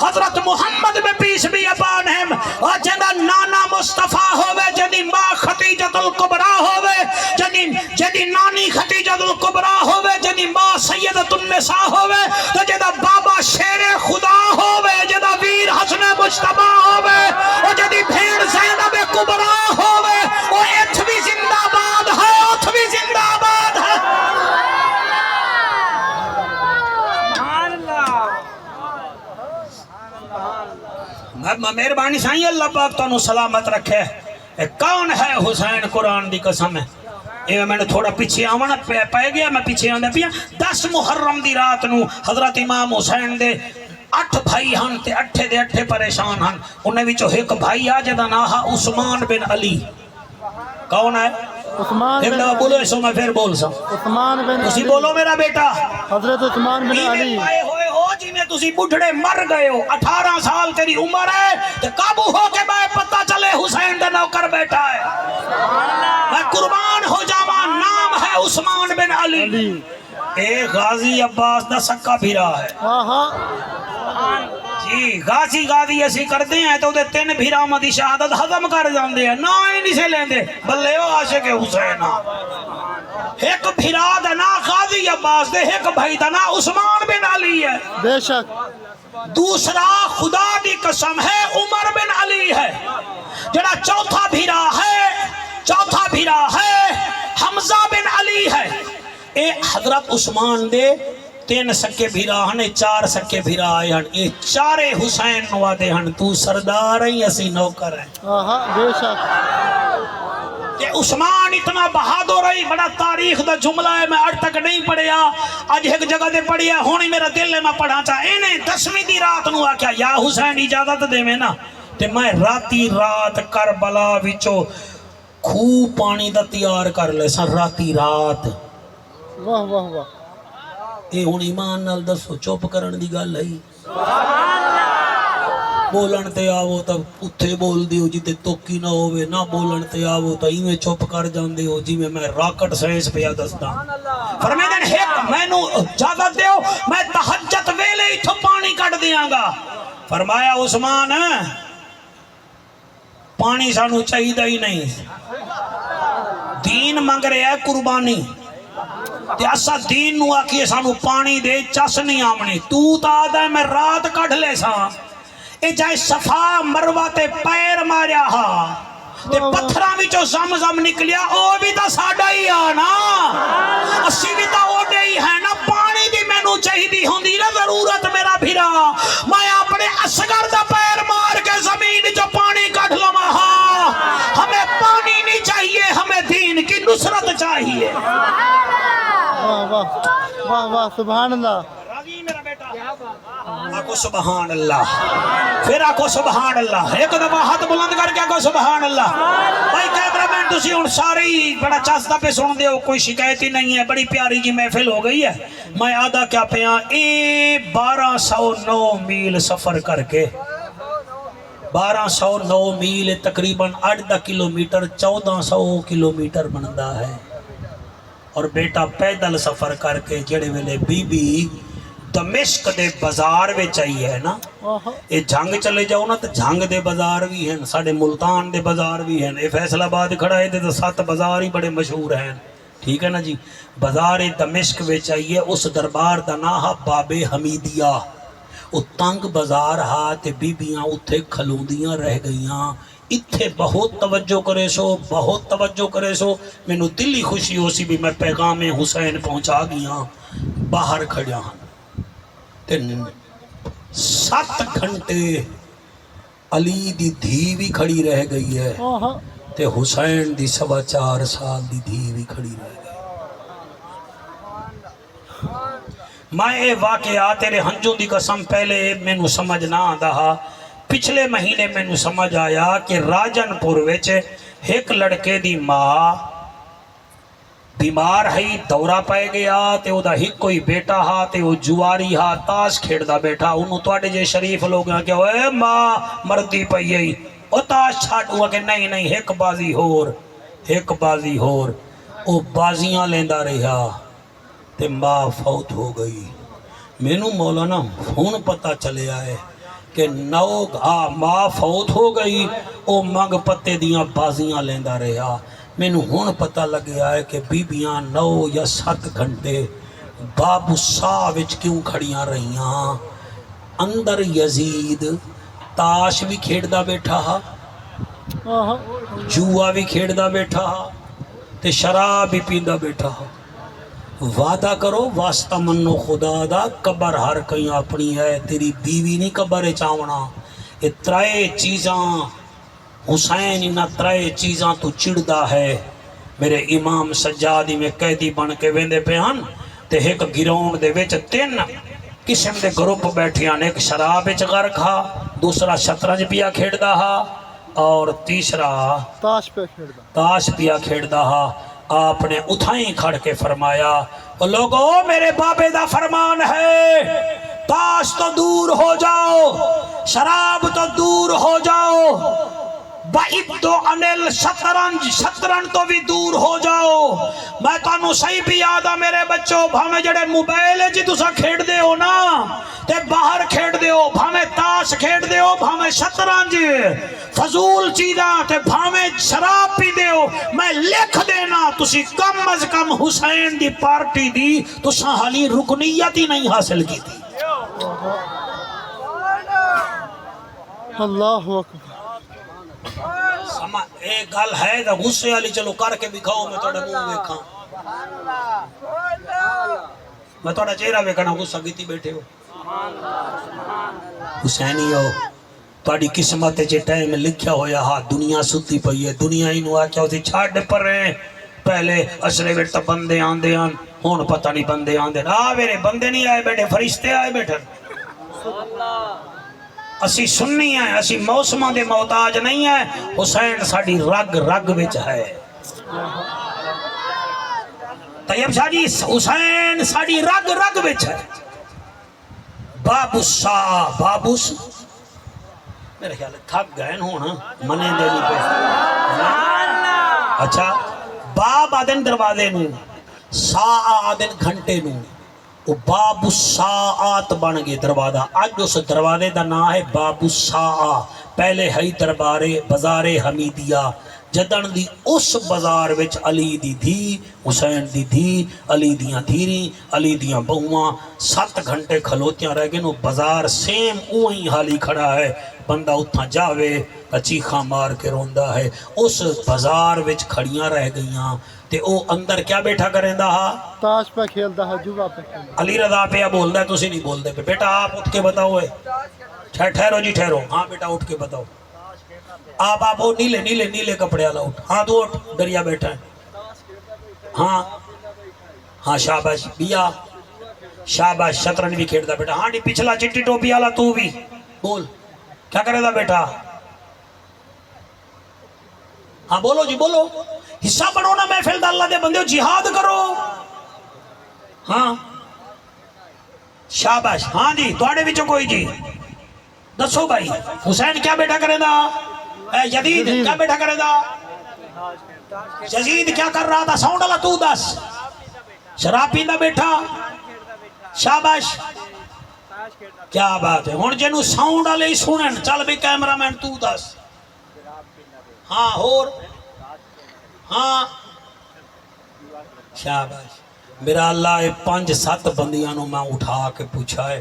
حضرت محمد میں peace be upon him اور جنہ نانا مصطفیٰ ہوئے جنی ماں خدیجۃ الکبریٰ ہوئے جنی نانی خدیجۃ الکبریٰ ہوئے جنی ماں سیدۃ النساء ہوئے تو جنہ بابا شیر خدا ہوئے جنہ ویر حسن مجتبی ہوئے اور جنی بھیڑ زینب کبریٰ ہوئے وہ ایتھ بھی زندہ باد ہے ایتھ بھی زندہ باد ہے مہربانی سائیں اللہ پاک تو انہوں سلامت رکھے کون ہے حسین قرآن دی قسم ہے یہ میں نے تھوڑا پیچھے آوانا پائے گیا میں پیچھے آنے پیا 10 محرم دی رات نو حضرت امام حسین دے 8 بھائی ہن تے 8 دے 8 پریشان ہن انہیں وچوں ایک بھائی آ جدا نا عثمان بن علی کون ہے عثمان ایک دفعہ بولو ایسو میں پھر بول سا عثمان بن تسی بولو میرا بیٹا حضرت عثمان بن علی پائے ہوئے ہو جی میں تسی بڑھڑے مر گئے ہو 18 سال تیری عمر ہے تے قابو ہو کے میں پتہ چلے حسین دا نوکر بیٹا ہے میں قربان ہو جاواں نام ہے عثمان بن علی اے غازی عباس دا سکا بھیرا ہے جی غازی ایسی کرتے ہیں تو دے 3 بھیرامہ دی شہادت حضم کر جاندے ہیں نا ہی نہیں سے لیندے بلے ہو عاشق حسین ایک بھیرا دا نا غازی عباس دے ایک بھائی دا نا عثمان بن علی ہے بے شک دوسرا خدا دی قسم ہے عمر بن علی ہے جڑا چوتھا بھیرا ہے حمزہ بن علی ہے اے حضرت عثمان دے 3 سکے بھیرا ہنے 4 سکے بھیرا آئے ہن یہ 4 حسین نوادے ہن تو سردار ہیں اسی نوکر ہیں بے شک کہ عثمان اتنا بہادر رہی بڑا تاریخ دا جملہ ہے میں اڑ تک نہیں پڑھیا آج ایک جگہ دے پڑھیا ہونی میرا دل ہے میں پڑھا چاہ انہیں 10ویں دی رات نو آکیا یا حسین اجازت دے میں نا تے میں راتی رات کربلا وچو کھو پانی دا تیار کر لے سا راتی رات واہ واہ واہ اے ہن ایمان نال دسو چپ کرن دی گل ہے بولن تے آو تا اتھے بول دیو جی تے توکی نہ ہوئے نہ بولن تے آو تا ایویں چپ کر جاندے ہو جی میں راکٹ سائنس پہ دستا فرمیدن ایک میں نو اجازت دیو میں تہجد ویلے ہی تھو پانی کٹ دیاں گا فرمایا عثمان پانی سانو چاہیدہ ہی نہیں دین مانگ رہے ہے قربانی تے اسا دین نو آکیے سانو پانی دے چس نہیں آمنی تو تا آدھا ہے میں رات کٹ لے سا اے جائے صفا مروہ تے پیر ماریا ہا تے پتھراں وچوں زمزم نکلیا او بھی تا ساڈا ہی آ نا اسی بھی تا اوڈے ہی ہے نا پانی دی مینوں چاہیدی ہوندی نا ضرورت میرا بھرا میں اپنے اصغر دا پیر مار کے زمین جو پانی کڈ لواں ہاں ہمیں پانی نہیں چاہیے ہمیں دین کی نصرت چاہیے واہ واہ واہ واہ سبحان اللہ راضی میرا بیٹا آکو سبحان اللہ پھر آکو سبحان اللہ ایک دفعہ ہاتھ بلند کر کے آکو سبحان اللہ بھائی کیمرہ مین تسی ہن سارے ہی بڑا چستا پہ سن دے ہو کوئی شکایت ہی نہیں ہے بڑی پیاری جی محفل ہو گئی ہے میں آدھا کیا پیا 1209 میل سفر کر کے 1209 میل تقریباً 8 کلومیٹر 1400 کلومیٹر بنتا ہے اور بیٹا پیدل سفر کر کے جڑے ویلے بی بی دمشق دے بازار وچ آئی ہے نا یہ جنگ چلے جاؤ نا تو جنگ دے بازار بھی ہیں ساڑھے ملتان دے بازار بھی ہیں یہ فیصل آباد کھڑا ہے تو 7 بازار ہی بڑے مشہور ہیں ٹھیک ہے نا جی بازار دمشق وچ آئی ہے اس دربار دا نام ہے باب حمیدیہ وہ تنگ بازار ہا تے بیبیاں اتھے کھلوندیاں رہ گئیاں اتھے بہت توجہ کرے سو مینوں دلی خوشی ہو سی بھی میں پیغام حسین پہنچا گیا باہر کھڑیا ہاں 7 گھنٹے علی دی دھی بھی کھڑی رہ گئی ہے تے حسین دی 4.25 سال دی دھی بھی کھڑی رہ گئی میں اے واقعہ تیرے ہنجوں دی قسم پہلے مینوں سمجھ نہ آندا پچھلے مہینے مینوں سمجھ آیا کہ راجن پور وچ ایک لڑکے دی ماں بیمار ہے دورہ پائے گیا تے او دا ہک کوئی بیٹا ہا تے او جواری ہا تاش کھیڑدا بیٹھا انہوں تواڈے جے شریف لوگ ہیں کہ اے ماں مردی پئی ہے او تاش چھاٹ ہوا کہ نہیں ایک بازی ہور او بازیاں لیندا رہا تے ماں فوت ہو گئی مینوں مولانا ہن پتہ چلے آئے کہ ماں فوت ہو گئی او منگ پتے دیاں بازیاں لیندا رہا مینوں ہن پتہ لگیا ہے کہ بیبیاں 9 یا 7 گھنٹے باب سا وچ کیوں کھڑیاں رہیاں اندر یزید تاش بھی کھیڑدا بیٹھا ہا جوا بھی کھیڑدا بیٹھا ہا تے شراب بھی پیندا بیٹھا ہا وعدہ کرو واسطہ منو خدا دا قبر ہر کہیں اپنی ہے تیری بیوی نہیں قبر چاونا یہ 3 چیزاں حسین انہاں 3 چیزاں تو چڑدا ہے میرے امام سجادی میں قیدی بن کے ویندے پیان تے ایک گراؤنڈ دے وچ 3 قسم دے گروپ بیٹھیاں ایک شراب وچ غرق ہا دوسرا شطرنج پیا کھیڑدا ہا اور تیسرا تاش پیا کھیڑدا ہا آپ نے اتھائیں کھڑ کے فرمایا او لوگو میرے بابے دا فرمان ہے تاش تو دور ہو جاؤ شراب تو دور ہو جاؤ بعیدو انل شطرنج تو بھی دور ہو جاؤ میں تانوں صحیح بھی یاد آ میرے بچوں بھاویں جڑے موبائل جی تسا کھیڑ دے ہو نا تے باہر کھیڑ دے ہو بھاویں تاش کھیڑ دے ہو بھاویں شطرنج فضول چیزاں تے بھاویں شراب پی دے ہو میں لکھ دینا تسی کم از کم حسین دی پارٹی دی تسا حالی رکنیت ہی نہیں حاصل کی تھی اللہ اکبر ایک گل ہے تو غصے والی چلو کر کے دکھاؤ میں تھوڑا منہ ویکھاں میں تھوڑا چہرہ ویکھنا غصہ کیتی بیٹھے ہو حسینی ہو تھوڑی قسمت چ ٹائم لکھیا ہویا ہا دنیا ستی پئی ہے دنیا ہی نو آکھیا اسی چھڈ پرے پہلے اشرے وچ تے بندے آندے ہن ہن پتہ نہیں بندے آندے میرے بندے نہیں آئے بیٹھے فرشتے آئے بیٹھے اسی سننی ہیں اسی موسمہ دے محتاج نہیں ہیں حسین ساڑی رگ رگ وچ ہے طیب شاہ جی حسین ساڑی رگ رگ وچ ہے بابوسا بابوس میرے خیال تھک گئے ہونا منے دے نہیں پہ اچھا باب آدن دروازے نو سا آدن گھنٹے نو وہ باب الساعات بن گئے دروازہ اج اس دروازے دا نام ہے باب الساعہ پہلے ہے دربارے بازار حمیدیہ جدن دی اس بازار وچ علی دی دھی، حسین دی دھی، علی دیاں دھیری، علی دیاں بہواں 7 گھنٹے کھلوتیاں رہ گئے، نو بازار سیم اوہی حالی کھڑا ہے، بندہ اتھاں جاوے تا چیخاں مار کے روندا ہے۔ اس بازار وچ کھڑیاں رہ گئیاں تے او اندر کیا بیٹھا کریں دا ہا؟ تاش پہ کھیلتا ہے، جوا پہ کھیلتا علی رضا پہ بول رہا ہے، تسی نہیں بول دے پہ۔ بیٹا آپ اٹھ کے بتاؤ ہے، ٹھہرو جی ٹھہرو، ہاں بیٹا اٹھ کے بتاؤ۔ آپ وہ نیلے کپڑے والا اٹھ، ہاں تو اٹھ، دریا بیٹھا ہے، ہاں شاباش بیا، شاباش شطرنج بھی کھیلتا بیٹا، ہاں نہیں پچھلا چٹی ٹوپی والا تو بھی بول کیا کرے دا بیٹا، ہاں بولو جی بولو، حصہ بنو نا محفل دا، اللہ دے بندے جہاد کرو، ہاں شاباش، ہاں جی تواڈے وچوں کوئی جی دسو بھائی، حسین کیا بیٹا کرے دا، یزید کیا بیٹا کرے دا، یزید کیا کر رہا تھا، ساؤنڈ والا تو دس، شراب پیندا بیٹھا، شاباش کیا بات ہے، ہن جنوں ساؤنڈ والے ہی سنن، چل بھی کیمرہ مین تو دس، ہاں اور ہاں شاباش، میرا اللہ 5-7 بندیاں نو میں اٹھا کے پوچھا ہے،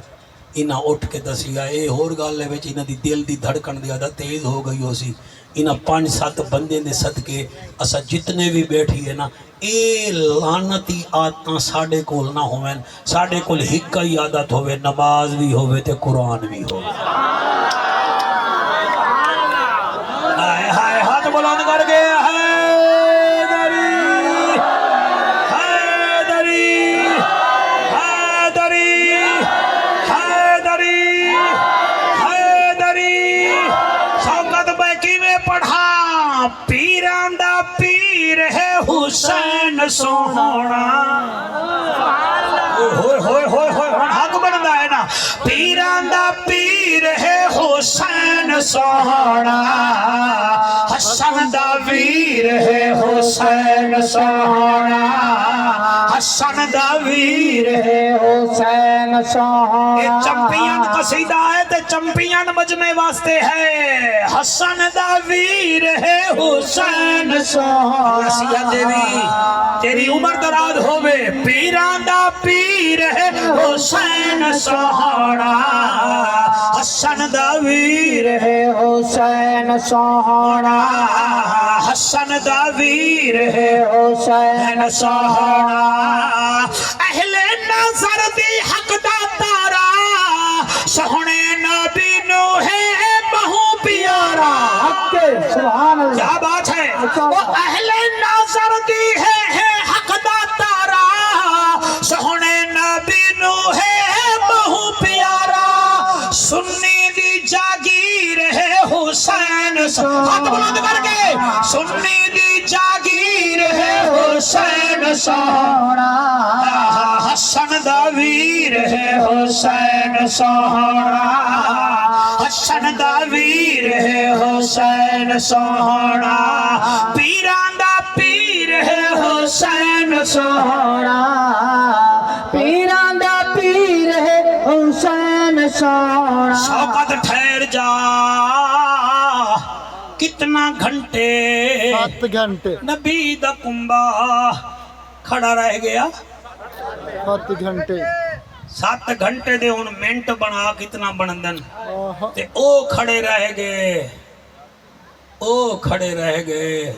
انہاں اٹھ کے دسیا اے ہور گل ہے وچ انہاں دی دل دی دھڑکن زیادہ تیز ہو گئی ہو سی، انہاں 5-7 بندے دے صدقے اسا جتنے بھی بیٹھی ہے نا، اے لعنتی عادتاں ساڈے کول نہ ہوویں، ساڈے کول ہک ہی عادت ہوے، نماز بھی ہوے تے قرآن بھی ہوے، ہائے ہائے ہاتھ بلند کر کے پیران دا پیر ہے حسین سونا، ہوئے ہوئے ہوئے ہوئے حق بندا ہے نا، پیران دا پیر ہے حسین سونا، حسن دا ویر ہے حسین سونا، حسن دا ویر ہے حسین سونا، یہ چمپئن قصیدہ ہے تے چمپئن مجمع واسطے ہے، حسن دا ویر ہے حسین سونا، سیا دیوی تیری عمر دراز ہوئے، پیران دا پیر ہے حسین سونا، حسن دا ویر ہے حسین سونا، حسن دا ویر ہے حسین سونا، اہل نظر دی حق دا تارا، سونے نبی نو ہے بہو پیارا، سبحان اللہ، کیا بات ہے، وہ اہل نظر دی ہے حق دا تارا، سونے نبی نو ہے بہو پیارا، سنی دی جاگیر ہے حسین، ہاتھ بلند کر کے، سنی دی جاگیر ہے حسین سونا، حسن دا ویر ہے حسین سونا، حسن دا ویر ہے حسین سونا، پیران دا پیر ہے حسین سونا، پیران دا پیر ہے حسین سونا، شوکت ٹھہر جا، کتنا گھنٹے 7 گھنٹے نبی دا کنبا کھڑا رہ گیا، 7 گھنٹے 7 گھنٹے دے ہن منٹ بنا کتنا بندن آہا، تے او کھڑے رہ گئے، او کھڑے رہ گئے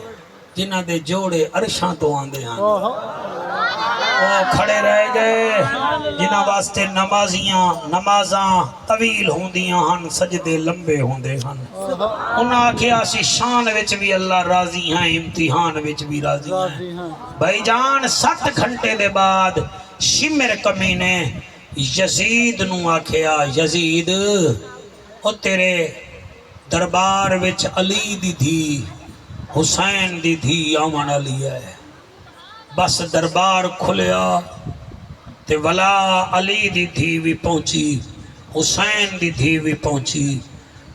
جنہ دے جوڑے عرشاں تو آندے ہیں، آہا، او کھڑے رہ گئے جنہ واسطے نمازاں طویل ہوندیاں ہن، سجدے لمبے ہوندے ہن، آہا، انہاں آکھیا اسی شان وچ بھی اللہ راضی ہیں، امتحان وچ بھی راضی ہیں، راضی ہیں، بھائی جان 7 گھنٹے دے بعد شمر کمینے یزید نو آکھیا، یزید او تیرے دربار وچ علی دی دھی حسین دی دھی آمن علی ہے، بس دربار کھلیا تے ولا علی دی دھی بھی پہنچی، حسین دی دھی بھی پہنچی،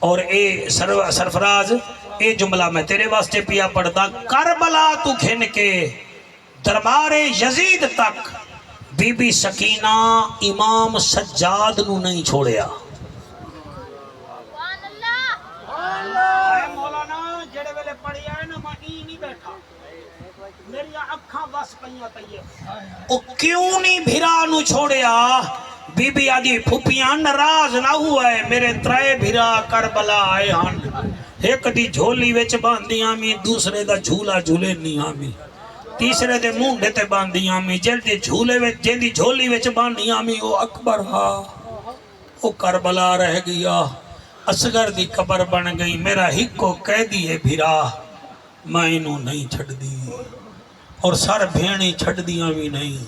اور اے سرفراز اے جملہ میں تیرے واسطے پیا پڑھتا، کربلا تو گھن کے دربار یزید تک بی بی سکینہ امام سجاد نو نہیں چھوڑیا، مولانا جڑے ویلے پڑھیا ہے نا میں نہیں او کیوں نہیں بھرا نو چھوڑیا بی بی آدھی پھپیاں ناراض نہ ہوا ہے میرے ترائے بھرا کربلا آئے ہن ایک دی جھولی وچ باندیاں می دوسرے دا جھولا جھولے نہیں می تیسرے دے مونڈے تے باندیاں می جلدی جھولے وچ جلدی جھولی وچ باندیاں می او اکبر ہا او کربلا رہ گیا اصغر دی قبر بن گئی میرا ہکو قیدی ہے بھرا میں انہوں نہیں چھڑ دی اور سر بھینی چھڑ دیاں بھی نہیں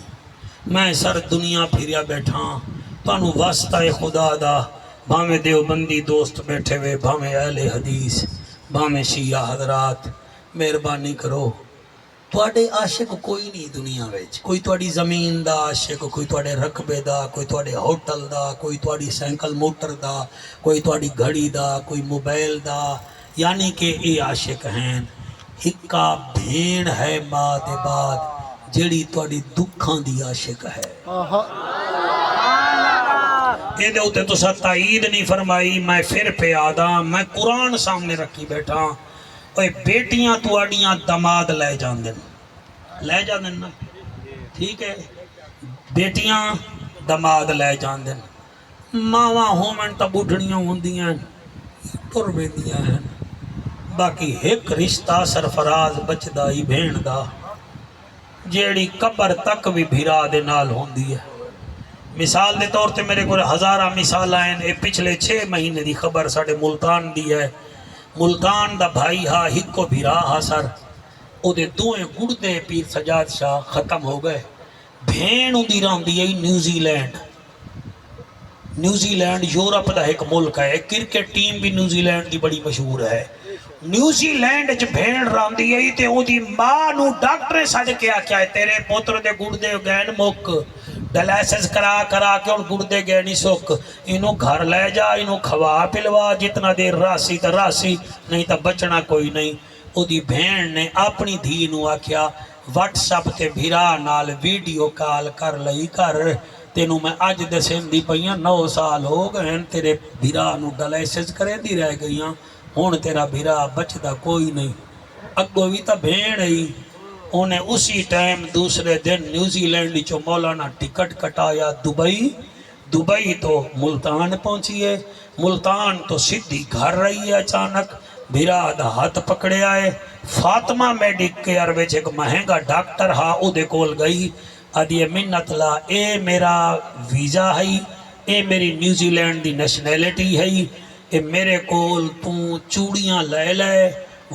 میں سر دنیا پھریا بیٹھا تانو واسطہ خدا دا بھامے دیوبندی دوست بیٹھے ہوئے بھامے اہل حدیث بھامے شیعہ حضرات مہربانی کرو تواڈے عاشق کوئی نہیں دنیا وچ کوئی تواڈی زمین دا عاشق کوئی تواڈے رقبے دا کوئی تواڈے ہوٹل دا کوئی تواڈی سائیکل موٹر دا کوئی تواڈی گھڑی دا کوئی موبائل دا یعنی کہ اے عاشق ہیں ہکا بھین ہے ماں دے بعد جیڑی تواڈی دکھاں دی عاشق ہے اے دے اوتے تساں تائید نہیں فرمائی میں پھر پہ آدا میں قرآن سامنے رکھی بیٹھا اوے بیٹیاں تواڈیاں دماد لے جاندن نا ٹھیک ہے بیٹیاں دماد لے جاندن ماواں ہومن تا بڈھڑیاں ہوندیاں ٹر ویندیاں ہیں باقی ایک رشتہ سرفراز بچدا ہی بھین دا جیڑی قبر تک بھی بھرا دے نال ہوندی ہے مثال دے طور تے میرے کو ہزارہ مثال آئیں اے پچھلے 6 مہینے دی خبر ساڑے ملتان دی ہے ملتان دا بھائی ہا ہکو بھرا ہا سر او دے دوئیں گڑدے پیر سجاد شاہ ختم ہو گئے بھین اندی راندی ہے نیوزی لینڈ یورپ دا ایک ملک ہے کرکٹ ٹیم بھی نیوزی لینڈ دی بڑی مشہور ہے نیوزی لینڈ چ بھین راندی ہے تے او دی ماں نو ڈاکٹر سج کے آکھیا ہے تیرے پوتر دے گڑدے گئن مک ڈلائسس کرا کے اور گردے گئے نہیں سوک انہوں گھر لے جا انہوں کھوا پلوا جتنا دیر راسی تا راسی نہیں تا بچنا کوئی نہیں او دی بھین نے اپنی دھینوں آکھیا واٹس اپ تے بھرا نال ویڈیو کال کر لئی کر تینوں میں آج دسیں دی پئیاں 9 سال ہو گئے تیرے بھرا نو ڈلائسس کرے دی رہ گئیاں ہون تیرا بھرا بچدا کوئی نہیں اگو بھی تا بھین ہی انہیں اسی ٹائم دوسرے دن نیوزی لینڈ چو مولانا ٹکٹ کٹایا دبئی تو ملتان پہنچی ہے ملتان تو سدھی گھر رہی ہے اچانک بھرا دا ہاتھ پکڑے آئے فاطمہ میڈک کیئر وچ ایک مہنگا ڈاکٹر ہا او دے کول گئی ادھی منت لا اے میرا ویزا ہے اے میری نیوزی لینڈ دی نیشنلٹی ہے اے میرے کول تو چوڑیاں لے لے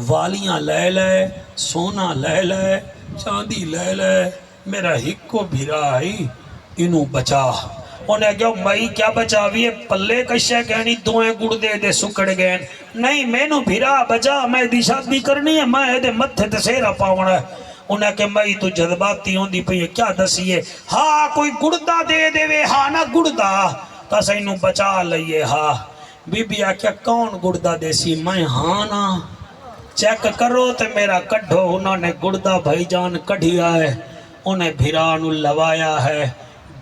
والیاں لے لے سونا لے لے چاندی لے لے میرا ہکو بھرا ہی انہوں بچا انہیں کہا مائی کیا بچا بھی ہے پلے کشے کہنی دوئیں گڑ دے سکڑ گئے نہیں میں نو بھرا بچا میں دی شادی کرنی ہے میں دے متھے تے سیرا پاونا ہے انہیں کہا مائی تو جذباتی ہوں دی پہی کیا دسی ہے ہاں کوئی گڑدا دے دے وے ہاں نا گڑدا تاسا انہوں بچا لئیے ہاں بی بی آکھیا کون گڑدا دے سی میں ہاں نا چیک کرو تے میرا کڈھو انہوں نے گڑدا بھائی جان کڈھیا ہے انہیں بھرانو لوایا ہے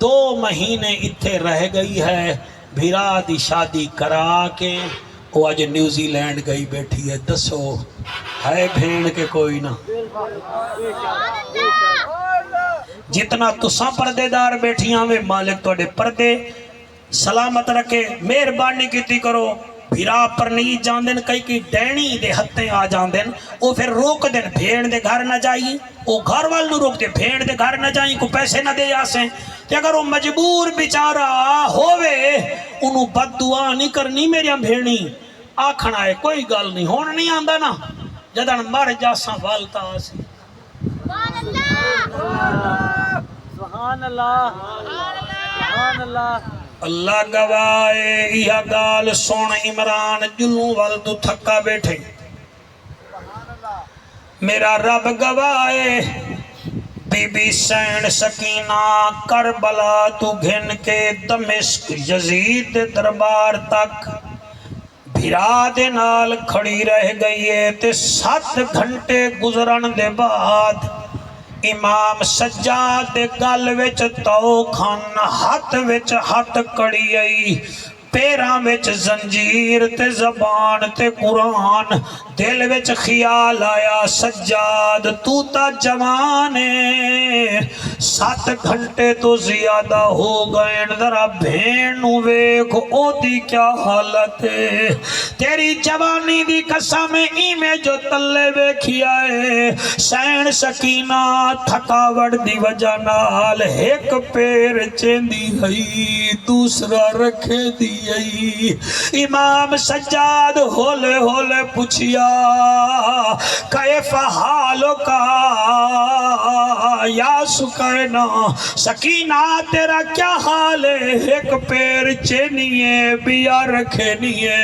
2 مہینے اتھے رہ گئی ہے بھرا دی شادی کرا کے وہ آج نیوزی لینڈ گئی بیٹھی ہے دسو ہے بھین کے کوئی نہ جتنا تساں پردے دار بیٹھیاں میں مالک توڑے پردے سلامت رکھے مہربانی کیتی کرو بھرا پر نہیں جان دن کئی کی ڈینی دے ہتھیں آ جان دن او پھر روک دن بھیڑ دے گھر نہ جائیں او گھر وال نو روک دے بھیڑ دے گھر نہ جائیں کو پیسے نہ دے آسیں کہ اگر وہ مجبور بیچارہ ہووے انہوں بد دعا نہیں کرنی میری بھیڑی آکھنا ہے کوئی گل نہیں ہون نہیں آندہ نا جدن مر جاساں والتا آسیں سبحان اللہ سبحان اللہ اللہ گوائے یہ گال سون عمران جلوں والدو تھکا بیٹھے میرا رب گوائے بی بی سین سکینہ کربلا تو گھن کے دمشق یزید دربار تک بھرا دے نال کھڑی رہ گئی ہے تے 7 گھنٹے گزرن دے بعد امام سجاد دے گل وچ تو کھان ہاتھ وچ ہاتھ کڑی آئی پیراں وچ زنجیر تے زبان تے قرآن دل وچ خیال آیا سجاد تو تا جوان ہے 7 گھنٹے تو زیادہ ہو گئے ذرا بھین نو ویکھ او دی کیا حالت ہے تیری جوانی دی قسم ایویں جو تلے ویکھیا ہے سین سکینہ تھکاوٹ دی وجہ نال ایک پیر چیندی ہئی دوسرا رکھے دی ہئی امام سجاد ہولے ہولے پوچھیا کیف حالو کا یا سکینہ سکینہ تیرا کیا حال ہے ایک پیر چینیے بیا رکھے نیے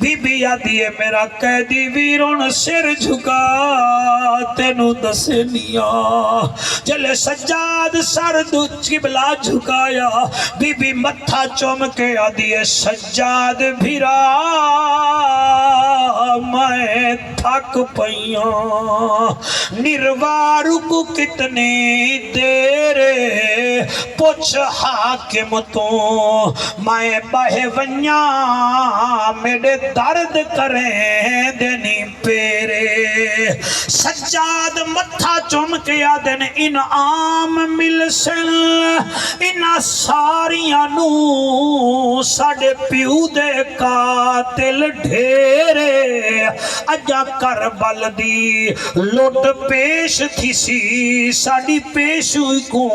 بی بیا دیے میرا قیدی ویرون سر جھکا تینو دسے نیا جلے سجاد سر دو قبلہ جھکایا بی بی متھا چوم کے آدیے سجاد بھیرا میں تھک پئیاں نروارو کو کتنی دیر پوچھ حاکم تو میں بہے ونیاں میرے درد کریں دینی پیرے سجاد متھا چوم کے آدن انعام مل سن انہا ساریاں نو ساڑے پیو دے قاتل ڈھیرے اجا کربل دی لوٹ پیش تھی سی ساڑی پیشوئی کو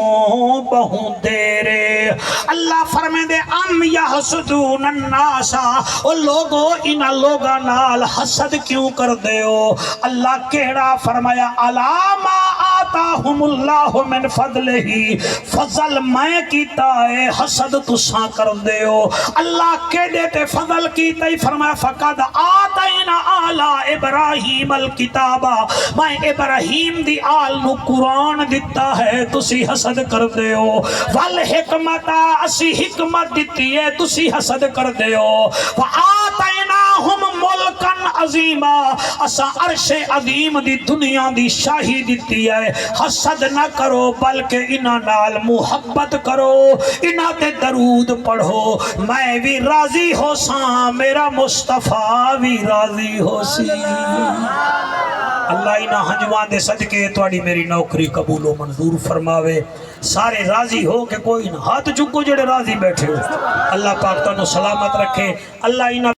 بہوں دیرے اللہ فرمے دے ام یحسدون الناسا او لوگو انہا لوگا نال حسد کیوں کر دے ہو اللہ کہڑا فرمایا علامہ آتاہم اللہ من فضل ہی فضل میں کیتا ہے حسد تساں کر دے ہو اللہ کہہ دیتے فضل کیتا ہی فرمایا فقد آتینا آلہ ابراہیم الکتابہ میں ابراہیم دی آل نو قرآن دیتا ہے تسی حسد کر دے ہو والحکمتا اسی حکمت دیتی ہے تسی حسد کر دے ہو وآتیناہم ملکن عظیمہ اسا عرش عظیم دی دنیا دی شاہی دیتی ہے حسد نہ کرو بلکہ انہاں نال محبت کرو انہاں تے درود پڑھو میں بھی راضی ہو ساں میرا مصطفیٰ بھی راضی ہو سی اللہ انہاں ہنجوان دے صدقے تواڈی میری نوکری قبول و منظور فرماوے سارے راضی ہو کہ کوئی نہ ہاتھ چکو جڑے راضی بیٹھے ہو اللہ پاک تانوں سلامت رکھے اللہ انہاں